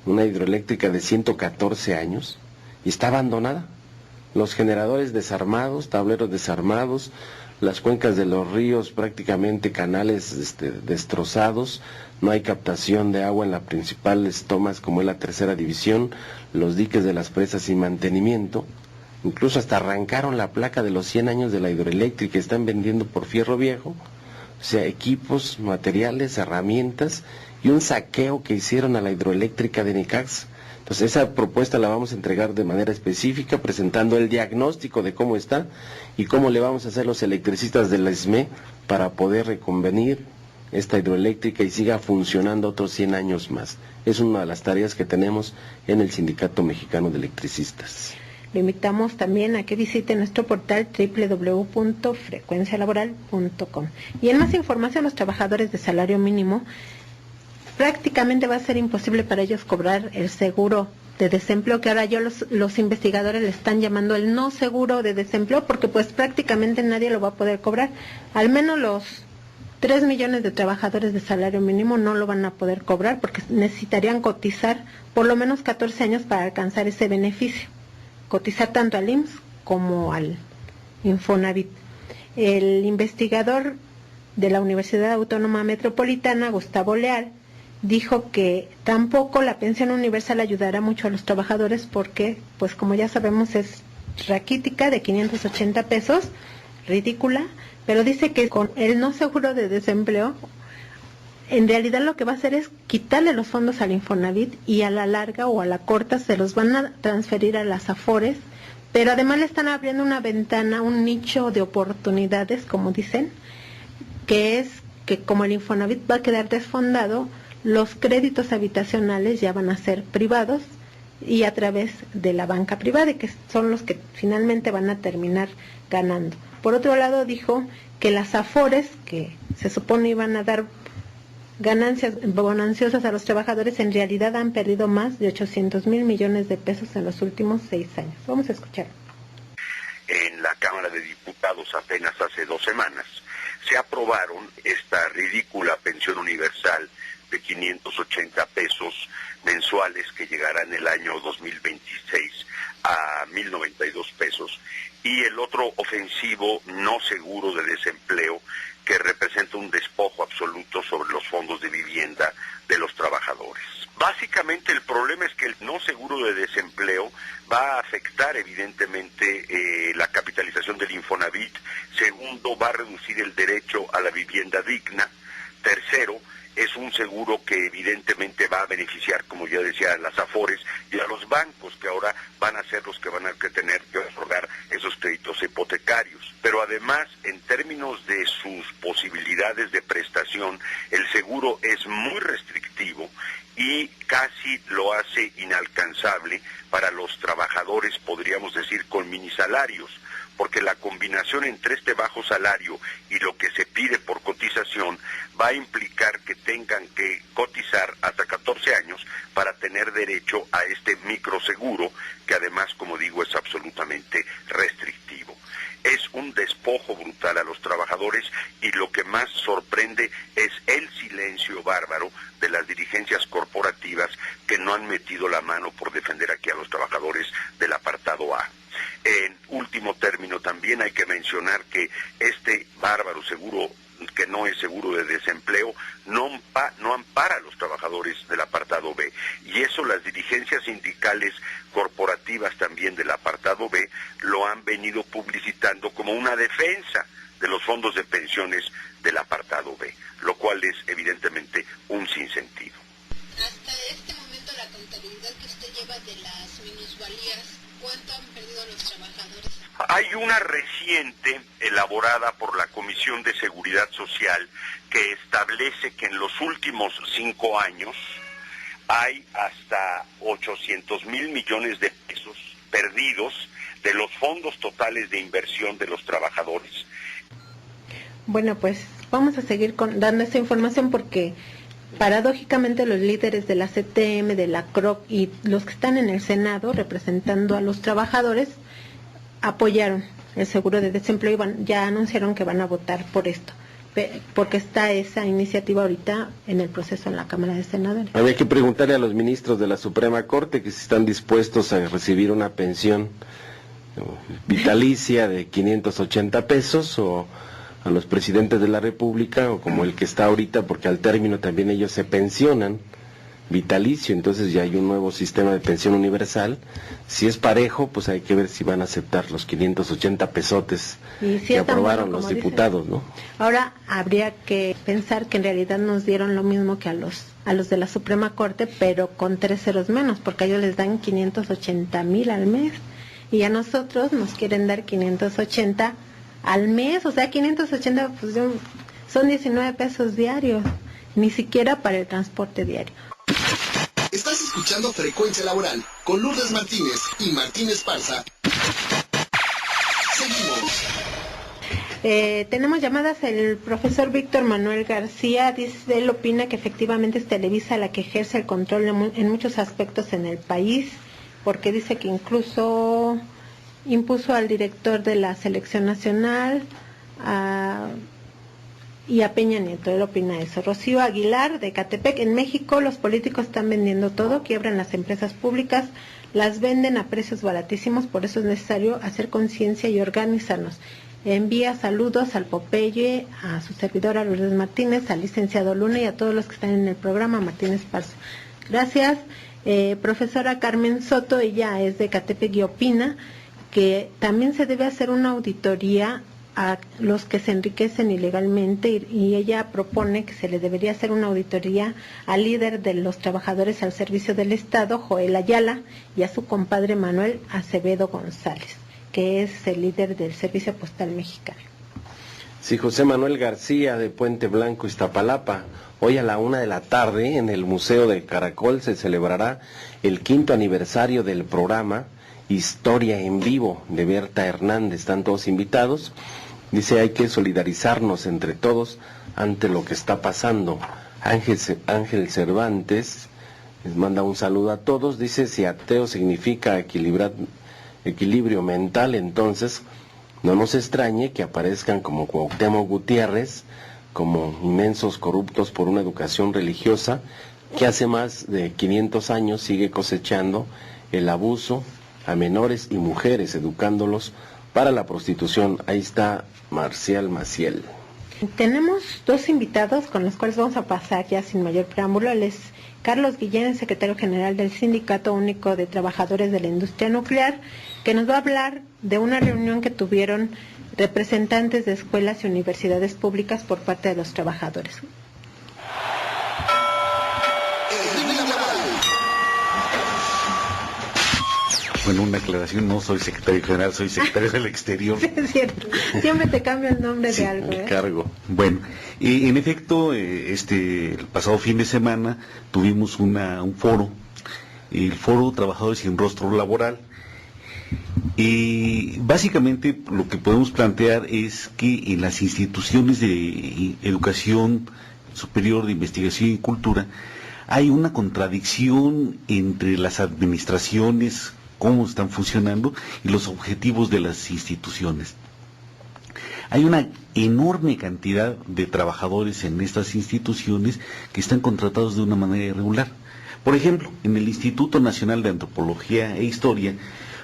[SPEAKER 3] una hidroeléctrica de 114 años, y está abandonada. Los generadores desarmados, tableros desarmados, las cuencas de los ríos prácticamente canales destrozados, no hay captación de agua en las principales tomas como es la tercera división, los diques de las presas sin mantenimiento. Incluso hasta arrancaron la placa de los 100 años de la hidroeléctrica, están vendiendo por fierro viejo, o sea, equipos, materiales, herramientas y un saqueo que hicieron a la hidroeléctrica de Necaxa. Entonces esa propuesta la vamos a entregar de manera específica, presentando el diagnóstico de cómo está y cómo le vamos a hacer los electricistas de la SME para poder reconvenir esta hidroeléctrica y siga funcionando otros 100 años más. Es una de las tareas que tenemos en el Sindicato Mexicano de Electricistas.
[SPEAKER 2] Le invitamos también a que visite nuestro portal www.frecuencialaboral.com. Y en más información, los trabajadores de salario mínimo, prácticamente va a ser imposible para ellos cobrar el seguro de desempleo, que ahora los investigadores le están llamando el no seguro de desempleo, porque pues prácticamente nadie lo va a poder cobrar. Al menos 3 millones de trabajadores de salario mínimo no lo van a poder cobrar porque necesitarían cotizar por lo menos 14 años para alcanzar ese beneficio. Cotizar tanto al IMSS como al Infonavit. El investigador de la Universidad Autónoma Metropolitana, Gustavo Leal, dijo que tampoco la pensión universal ayudará mucho a los trabajadores porque, pues como ya sabemos, es raquítica de 580 pesos, ridícula, pero dice que con el no seguro de desempleo, en realidad lo que va a hacer es quitarle los fondos al Infonavit y a la larga o a la corta se los van a transferir a las Afores, pero además le están abriendo una ventana, un nicho de oportunidades, como dicen, que es que como el Infonavit va a quedar desfondado, los créditos habitacionales ya van a ser privados y a través de la banca privada, que son los que finalmente van a terminar ganando. Por otro lado, dijo que las Afores, que se supone iban a dar ganancias bonanciosas a los trabajadores, en realidad han perdido más de 800,000 millones de pesos en los últimos 6 años. Vamos a escuchar.
[SPEAKER 9] En la Cámara de Diputados apenas hace 2 semanas se aprobaron esta ridícula pensión universal de 580 pesos mensuales que llegará en el año 2026 a 1,092 pesos, y el otro ofensivo no seguro de desempleo que representa un despojo absoluto sobre los fondos de vivienda de los trabajadores. Básicamente el problema es que el no seguro de desempleo va a afectar evidentemente la capitalización del Infonavit. Segundo, va a reducir el derecho a la vivienda digna. Tercero, es un seguro que evidentemente va a beneficiar, como ya decía, a las Afores y a los bancos, que ahora van a ser los que van a tener que otorgar esos créditos hipotecarios. Pero además, en términos de sus posibilidades de prestación, el seguro es muy restrictivo y casi lo hace inalcanzable para los trabajadores, podríamos decir, con minisalarios, porque la combinación entre este bajo salario y lo que se pide por cotización va a implicar que tengan que cotizar hasta 14 años para tener derecho a este microseguro, que además, como digo, es absolutamente restrictivo. Es un despojo brutal a los trabajadores y lo que más sorprende es el silencio bárbaro de las dirigencias corporativas que no han metido la mano por defender aquí a los trabajadores del apartado A. En último término, también hay que mencionar que este bárbaro seguro, que no es seguro de desempleo, no ampara a los trabajadores del apartado B, y eso las dirigencias sindicales corporativas también del apartado B lo han venido publicitando como una defensa de los fondos de pensiones del apartado B, lo cual es evidentemente un sinsentido.
[SPEAKER 10] Hasta este momento, la contabilidad que usted lleva de las minusvalías, ¿cuánto han perdido los trabajadores?
[SPEAKER 9] Hay una reciente elaborada por la Comisión de Seguridad Social que establece que en los últimos 5 años hay hasta 800,000 millones de pesos perdidos de los fondos totales de inversión de los trabajadores.
[SPEAKER 2] Bueno, pues vamos a seguir dando esta información porque paradójicamente los líderes de la CTM, de la CROC y los que están en el Senado representando a los trabajadores apoyaron el seguro de desempleo y ya anunciaron que van a votar por esto, porque está esa iniciativa ahorita en el proceso en la Cámara de Senadores.
[SPEAKER 3] Había que preguntarle a los ministros de la Suprema Corte que si están dispuestos a recibir una pensión vitalicia de 580 pesos o a los presidentes de la República o como el que está ahorita, porque al término también ellos se pensionan vitalicio, entonces ya hay un nuevo sistema de pensión universal. Si es parejo, pues hay que ver si van a aceptar los 580 pesotes que aprobaron los diputados, ¿no?
[SPEAKER 2] Ahora habría que pensar que en realidad nos dieron lo mismo que a los de la Suprema Corte, pero con 3 ceros menos, porque a ellos les dan 580,000 al mes y a nosotros nos quieren dar 580 al mes, o sea, 580 pues son 19 pesos diarios, ni siquiera para el transporte diario.
[SPEAKER 1] Estás escuchando Frecuencia Laboral con Lourdes Martínez y Martín Esparza. Seguimos.
[SPEAKER 2] Tenemos llamadas. El profesor Víctor Manuel García dice, él opina que efectivamente es Televisa la que ejerce el control en muchos aspectos en el país, porque dice que incluso impuso al director de la selección nacional y a Peña Nieto. Él opina eso. Rocío Aguilar, de Ecatepec, en México los políticos están vendiendo todo, quiebran las empresas públicas, las venden a precios baratísimos, por eso es necesario hacer conciencia y organizarnos. Envía saludos al Popeye, a su servidora Lourdes Martínez, al licenciado Luna y a todos los que están en el programa, Martínez Parzo. Gracias. Profesora Carmen Soto, ella es de Ecatepec y opina que también se debe hacer una auditoría a los que se enriquecen ilegalmente y ella propone que se le debería hacer una auditoría al líder de los trabajadores al servicio del Estado, Joel Ayala, y a su compadre Manuel Acevedo González, que es el líder del Servicio Postal Mexicano.
[SPEAKER 3] Sí, José Manuel García, de Puente Blanco, Iztapalapa. Hoy a la 1:00 p.m. en el Museo de Caracol se celebrará el 5º aniversario del programa Historia en Vivo de Berta Hernández. Están todos invitados. Dice, hay que solidarizarnos entre todos ante lo que está pasando. Ángel Cervantes les manda un saludo a todos. Dice, si ateo significa equilibrio mental, entonces no nos extrañe que aparezcan como Cuauhtémoc Gutiérrez, como inmensos corruptos por una educación religiosa que hace más de 500 años sigue cosechando el abuso a menores y mujeres, educándolos para la prostitución. Ahí está Marcial Maciel.
[SPEAKER 2] Tenemos 2 invitados con los cuales vamos a pasar ya sin mayor preámbulo. Él es Carlos Guillén, secretario general del Sindicato Único de Trabajadores de la Industria Nuclear, que nos va a hablar de una reunión que tuvieron representantes de escuelas y universidades públicas por parte de los trabajadores.
[SPEAKER 11] Bueno, una aclaración, no soy secretario general, soy secretario del Exterior.
[SPEAKER 2] Sí, es cierto, siempre te cambio el nombre
[SPEAKER 11] sí,
[SPEAKER 2] de algo.
[SPEAKER 11] El cargo. Bueno, en efecto, el pasado fin de semana tuvimos un foro, el Foro Trabajadores sin Rostro Laboral. Básicamente lo que podemos plantear es que en las instituciones de educación superior, de investigación y cultura, hay una contradicción entre las administraciones, cómo están funcionando, y los objetivos de las instituciones. Hay una enorme cantidad de trabajadores en estas instituciones que están contratados de una manera irregular. Por ejemplo, en el Instituto Nacional de Antropología e Historia,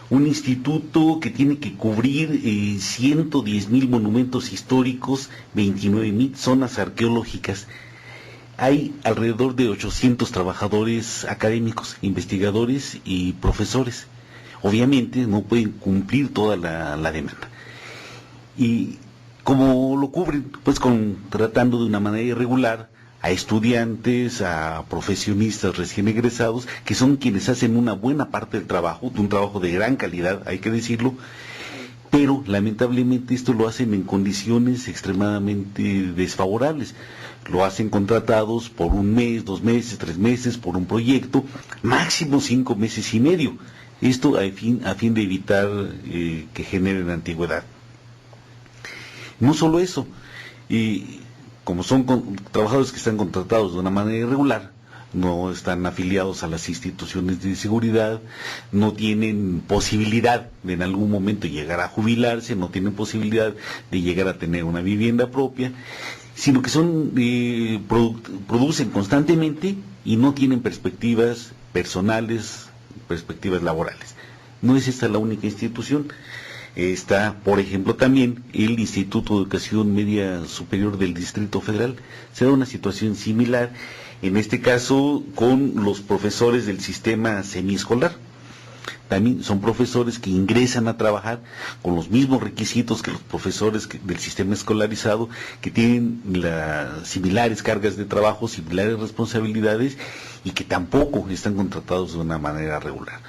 [SPEAKER 11] un instituto que tiene que cubrir 110,000 monumentos históricos, 29,000 zonas arqueológicas. Hay alrededor de 800 trabajadores académicos, investigadores y profesores. Obviamente no pueden cumplir toda la demanda. Y como lo cubren, pues contratando de una manera irregular a estudiantes, a profesionistas recién egresados, que son quienes hacen una buena parte del trabajo, de un trabajo de gran calidad, hay que decirlo, pero lamentablemente esto lo hacen en condiciones extremadamente desfavorables. Lo hacen contratados por 1 mes, 2 meses, 3 meses, por un proyecto, máximo 5 meses y medio. Esto a fin de evitar que generen antigüedad. No solo eso, como son trabajadores que están contratados de una manera irregular, no están afiliados a las instituciones de seguridad, no tienen posibilidad de en algún momento llegar a jubilarse, no tienen posibilidad de llegar a tener una vivienda propia, sino que producen constantemente y no tienen perspectivas personales, perspectivas laborales. No es esta la única institución. Está, por ejemplo, también el Instituto de Educación Media Superior del Distrito Federal. Se da una situación similar, en este caso con los profesores del sistema semiescolar. También son profesores que ingresan a trabajar con los mismos requisitos que los profesores del sistema escolarizado, que tienen similares cargas de trabajo, similares responsabilidades, y que tampoco están contratados de una manera regular.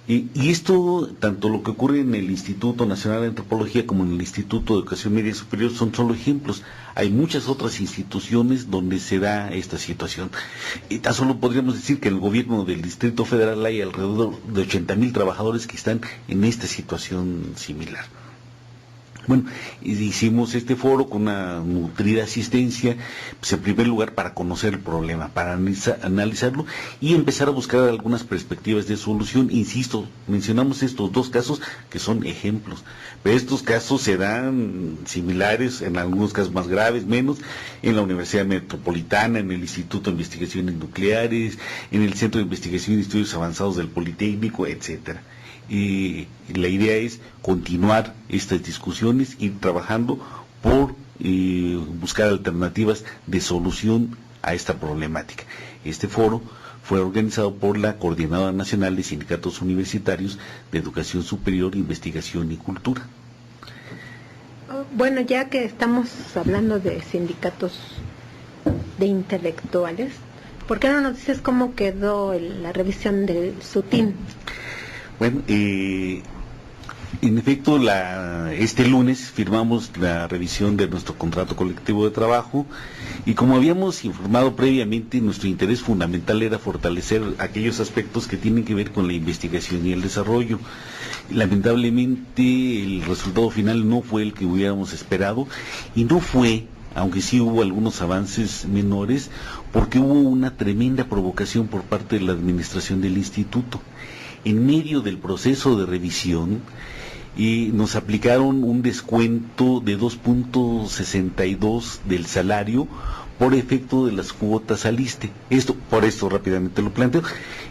[SPEAKER 11] Y esto, tanto lo que ocurre en el Instituto Nacional de Antropología como en el Instituto de Educación Media Superior, son solo ejemplos. Hay muchas otras instituciones donde se da esta situación. Tan solo podríamos decir que en el gobierno del Distrito Federal hay alrededor de 80,000 trabajadores que están en esta situación similar. Bueno, hicimos este foro con una nutrida asistencia, pues en primer lugar para conocer el problema, para analizarlo y empezar a buscar algunas perspectivas de solución. Insisto, mencionamos estos dos casos que son ejemplos, pero estos casos serán similares, en algunos casos más graves, menos, en la Universidad Metropolitana, en el Instituto de Investigaciones Nucleares, en el Centro de Investigación y Estudios Avanzados del Politécnico, etcétera. Y la idea es continuar estas discusiones y trabajando por buscar alternativas de solución a esta problemática. Este foro fue organizado por la Coordinadora Nacional de Sindicatos Universitarios de Educación Superior, Investigación y Cultura.
[SPEAKER 2] Bueno, ya que estamos hablando de sindicatos de intelectuales, ¿por qué no nos dices cómo quedó la revisión del SUTIN?
[SPEAKER 11] Bueno, en efecto, este lunes firmamos la revisión de nuestro contrato colectivo de trabajo y como habíamos informado previamente, nuestro interés fundamental era fortalecer aquellos aspectos que tienen que ver con la investigación y el desarrollo. Lamentablemente, el resultado final no fue el que hubiéramos esperado y no fue, aunque sí hubo algunos avances menores, porque hubo una tremenda provocación por parte de la administración del instituto. En medio del proceso de revisión, nos aplicaron un descuento de 2.62 del salario por efecto de las cuotas al ISSSTE. Por esto rápidamente lo planteo.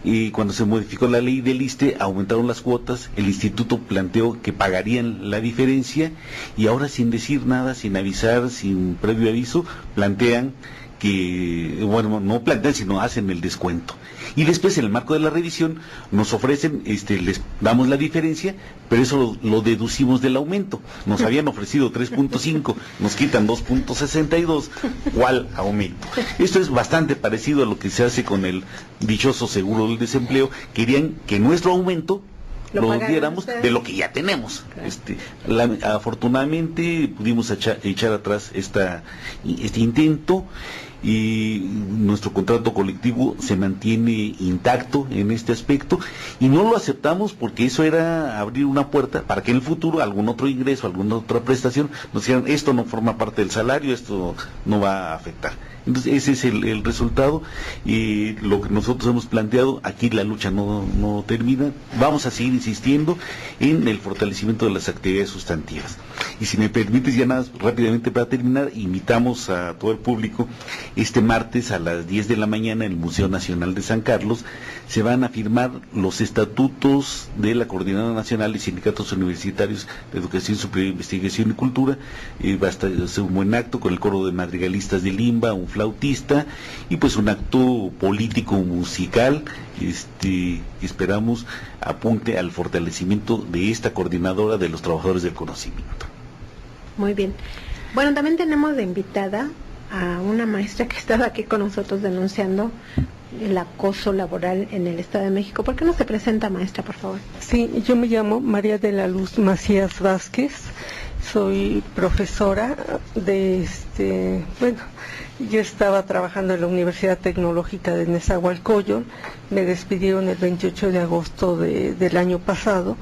[SPEAKER 11] Y cuando se modificó la ley del ISSSTE, aumentaron las cuotas, el instituto planteó que pagarían la diferencia y ahora sin decir nada, sin avisar, sin previo aviso, plantean que, bueno, no plantean, sino hacen el descuento. Y después, en el marco de la revisión, nos ofrecen, les damos la diferencia, pero eso lo deducimos del aumento. Nos habían ofrecido 3.5, nos quitan 2.62, ¿cuál aumento? Esto es bastante parecido a lo que se hace con el dichoso seguro del desempleo. Querían que nuestro aumento lo diéramos de lo que ya tenemos. Claro. Afortunadamente pudimos echar atrás este intento y nuestro contrato colectivo se mantiene intacto en este aspecto y no lo aceptamos porque eso era abrir una puerta para que en el futuro algún otro ingreso, alguna otra prestación nos dijeran esto no forma parte del salario, esto no va a afectar. Entonces ese es el resultado y lo que nosotros hemos planteado, aquí la lucha no termina, vamos a seguir insistiendo en el fortalecimiento de las actividades sustantivas. Y si me permites ya nada rápidamente para terminar, invitamos a todo el público, este martes a las 10 de la mañana en el Museo Nacional de San Carlos, se van a firmar los estatutos de la Coordinadora Nacional de Sindicatos Universitarios de Educación Superior, Investigación y Cultura. Va a ser un buen acto con el coro de madrigalistas de Limba, un flautista y pues un acto político musical esperamos apunte al fortalecimiento de esta coordinadora de los trabajadores del conocimiento.
[SPEAKER 2] Muy bien. Bueno, también tenemos de invitada a una maestra que estaba aquí con nosotros denunciando el acoso laboral en el Estado de México. ¿Por qué no se presenta, maestra, por favor?
[SPEAKER 12] Sí, yo me llamo María de la Luz Macías Vázquez, soy profesora de yo estaba trabajando en la Universidad Tecnológica de Nezahualcóyotl, me despidieron el 28 de agosto del año pasado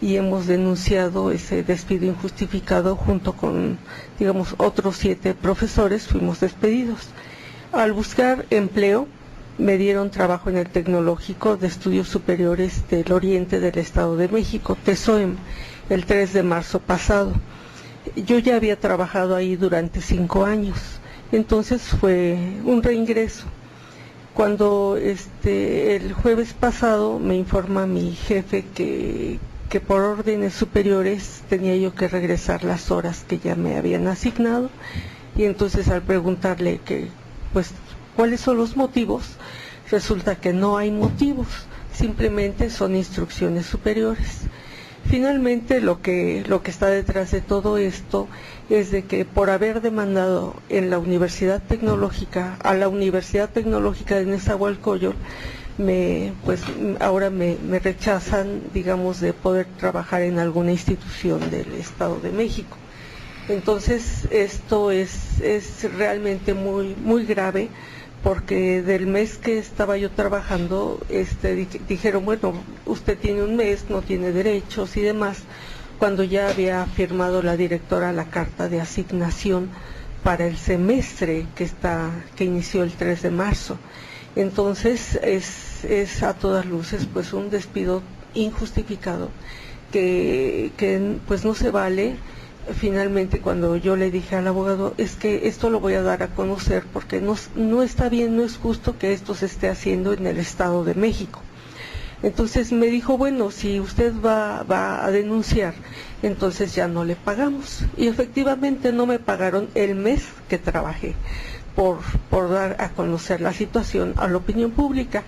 [SPEAKER 12] y hemos denunciado ese despido injustificado junto con, otros 7 profesores, fuimos despedidos. Al buscar empleo, me dieron trabajo en el Tecnológico de Estudios Superiores del Oriente del Estado de México, TESOEM, el 3 de marzo pasado. Yo ya había trabajado ahí durante 5 años, entonces fue un reingreso. Cuando el jueves pasado me informa mi jefe que por órdenes superiores tenía yo que regresar las horas que ya me habían asignado, y entonces al preguntarle cuáles son los motivos, resulta que no hay motivos, simplemente son instrucciones superiores. Finalmente lo que está detrás de todo esto es de que por haber demandado en la Universidad Tecnológica, a la Universidad Tecnológica de Nezahualcóyotl, ahora me rechazan, de poder trabajar en alguna institución del Estado de México. Entonces esto es realmente muy, muy grave, porque del mes que estaba yo trabajando, dijeron, bueno, usted tiene un mes, no tiene derechos y demás, cuando ya había firmado la directora la carta de asignación para el semestre que inició el 3 de marzo. Entonces es a todas luces pues un despido injustificado que pues no se vale. Finalmente, cuando yo le dije al abogado, es que esto lo voy a dar a conocer porque no está bien, no es justo que esto se esté haciendo en el Estado de México. Entonces me dijo, bueno, si usted va a denunciar, entonces ya no le pagamos. Y efectivamente no me pagaron el mes que trabajé por dar a conocer la situación a la opinión pública.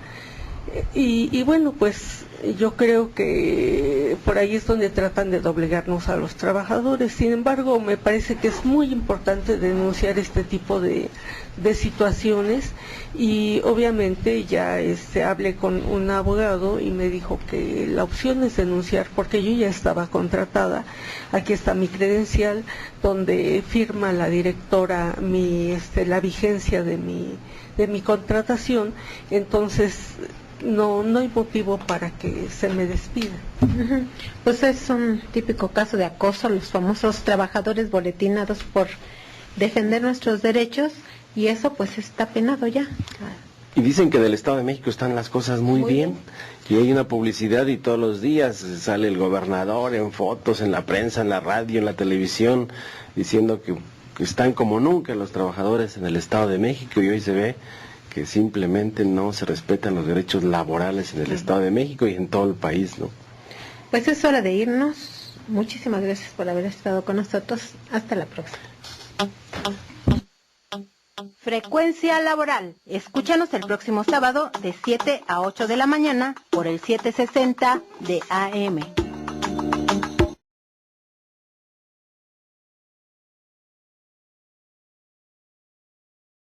[SPEAKER 12] Y bueno, pues yo creo que por ahí es donde tratan de doblegarnos a los trabajadores. Sin embargo, me parece que es muy importante denunciar este tipo de situaciones, y obviamente ya hablé con un abogado y me dijo que la opción es denunciar porque yo ya estaba contratada. Aquí está mi credencial donde firma la directora la vigencia de mi contratación. Entonces no hay motivo para que se me despida.
[SPEAKER 2] Pues es un típico caso de acoso, los famosos trabajadores boletinados por defender nuestros derechos, y eso pues está penado ya.
[SPEAKER 3] Y dicen que del Estado de México están las cosas muy bien, y hay una publicidad y todos los días sale el gobernador en fotos, en la prensa, en la radio, en la televisión, diciendo que están como nunca los trabajadores en el Estado de México, y hoy se ve que simplemente no se respetan los derechos laborales en el Estado de México y en todo el país, ¿no?
[SPEAKER 2] Pues es hora de irnos. Muchísimas gracias por haber estado con nosotros. Hasta la próxima.
[SPEAKER 13] Frecuencia Laboral. Escúchanos el próximo sábado de 7 a 8 de la mañana por el 760 de AM.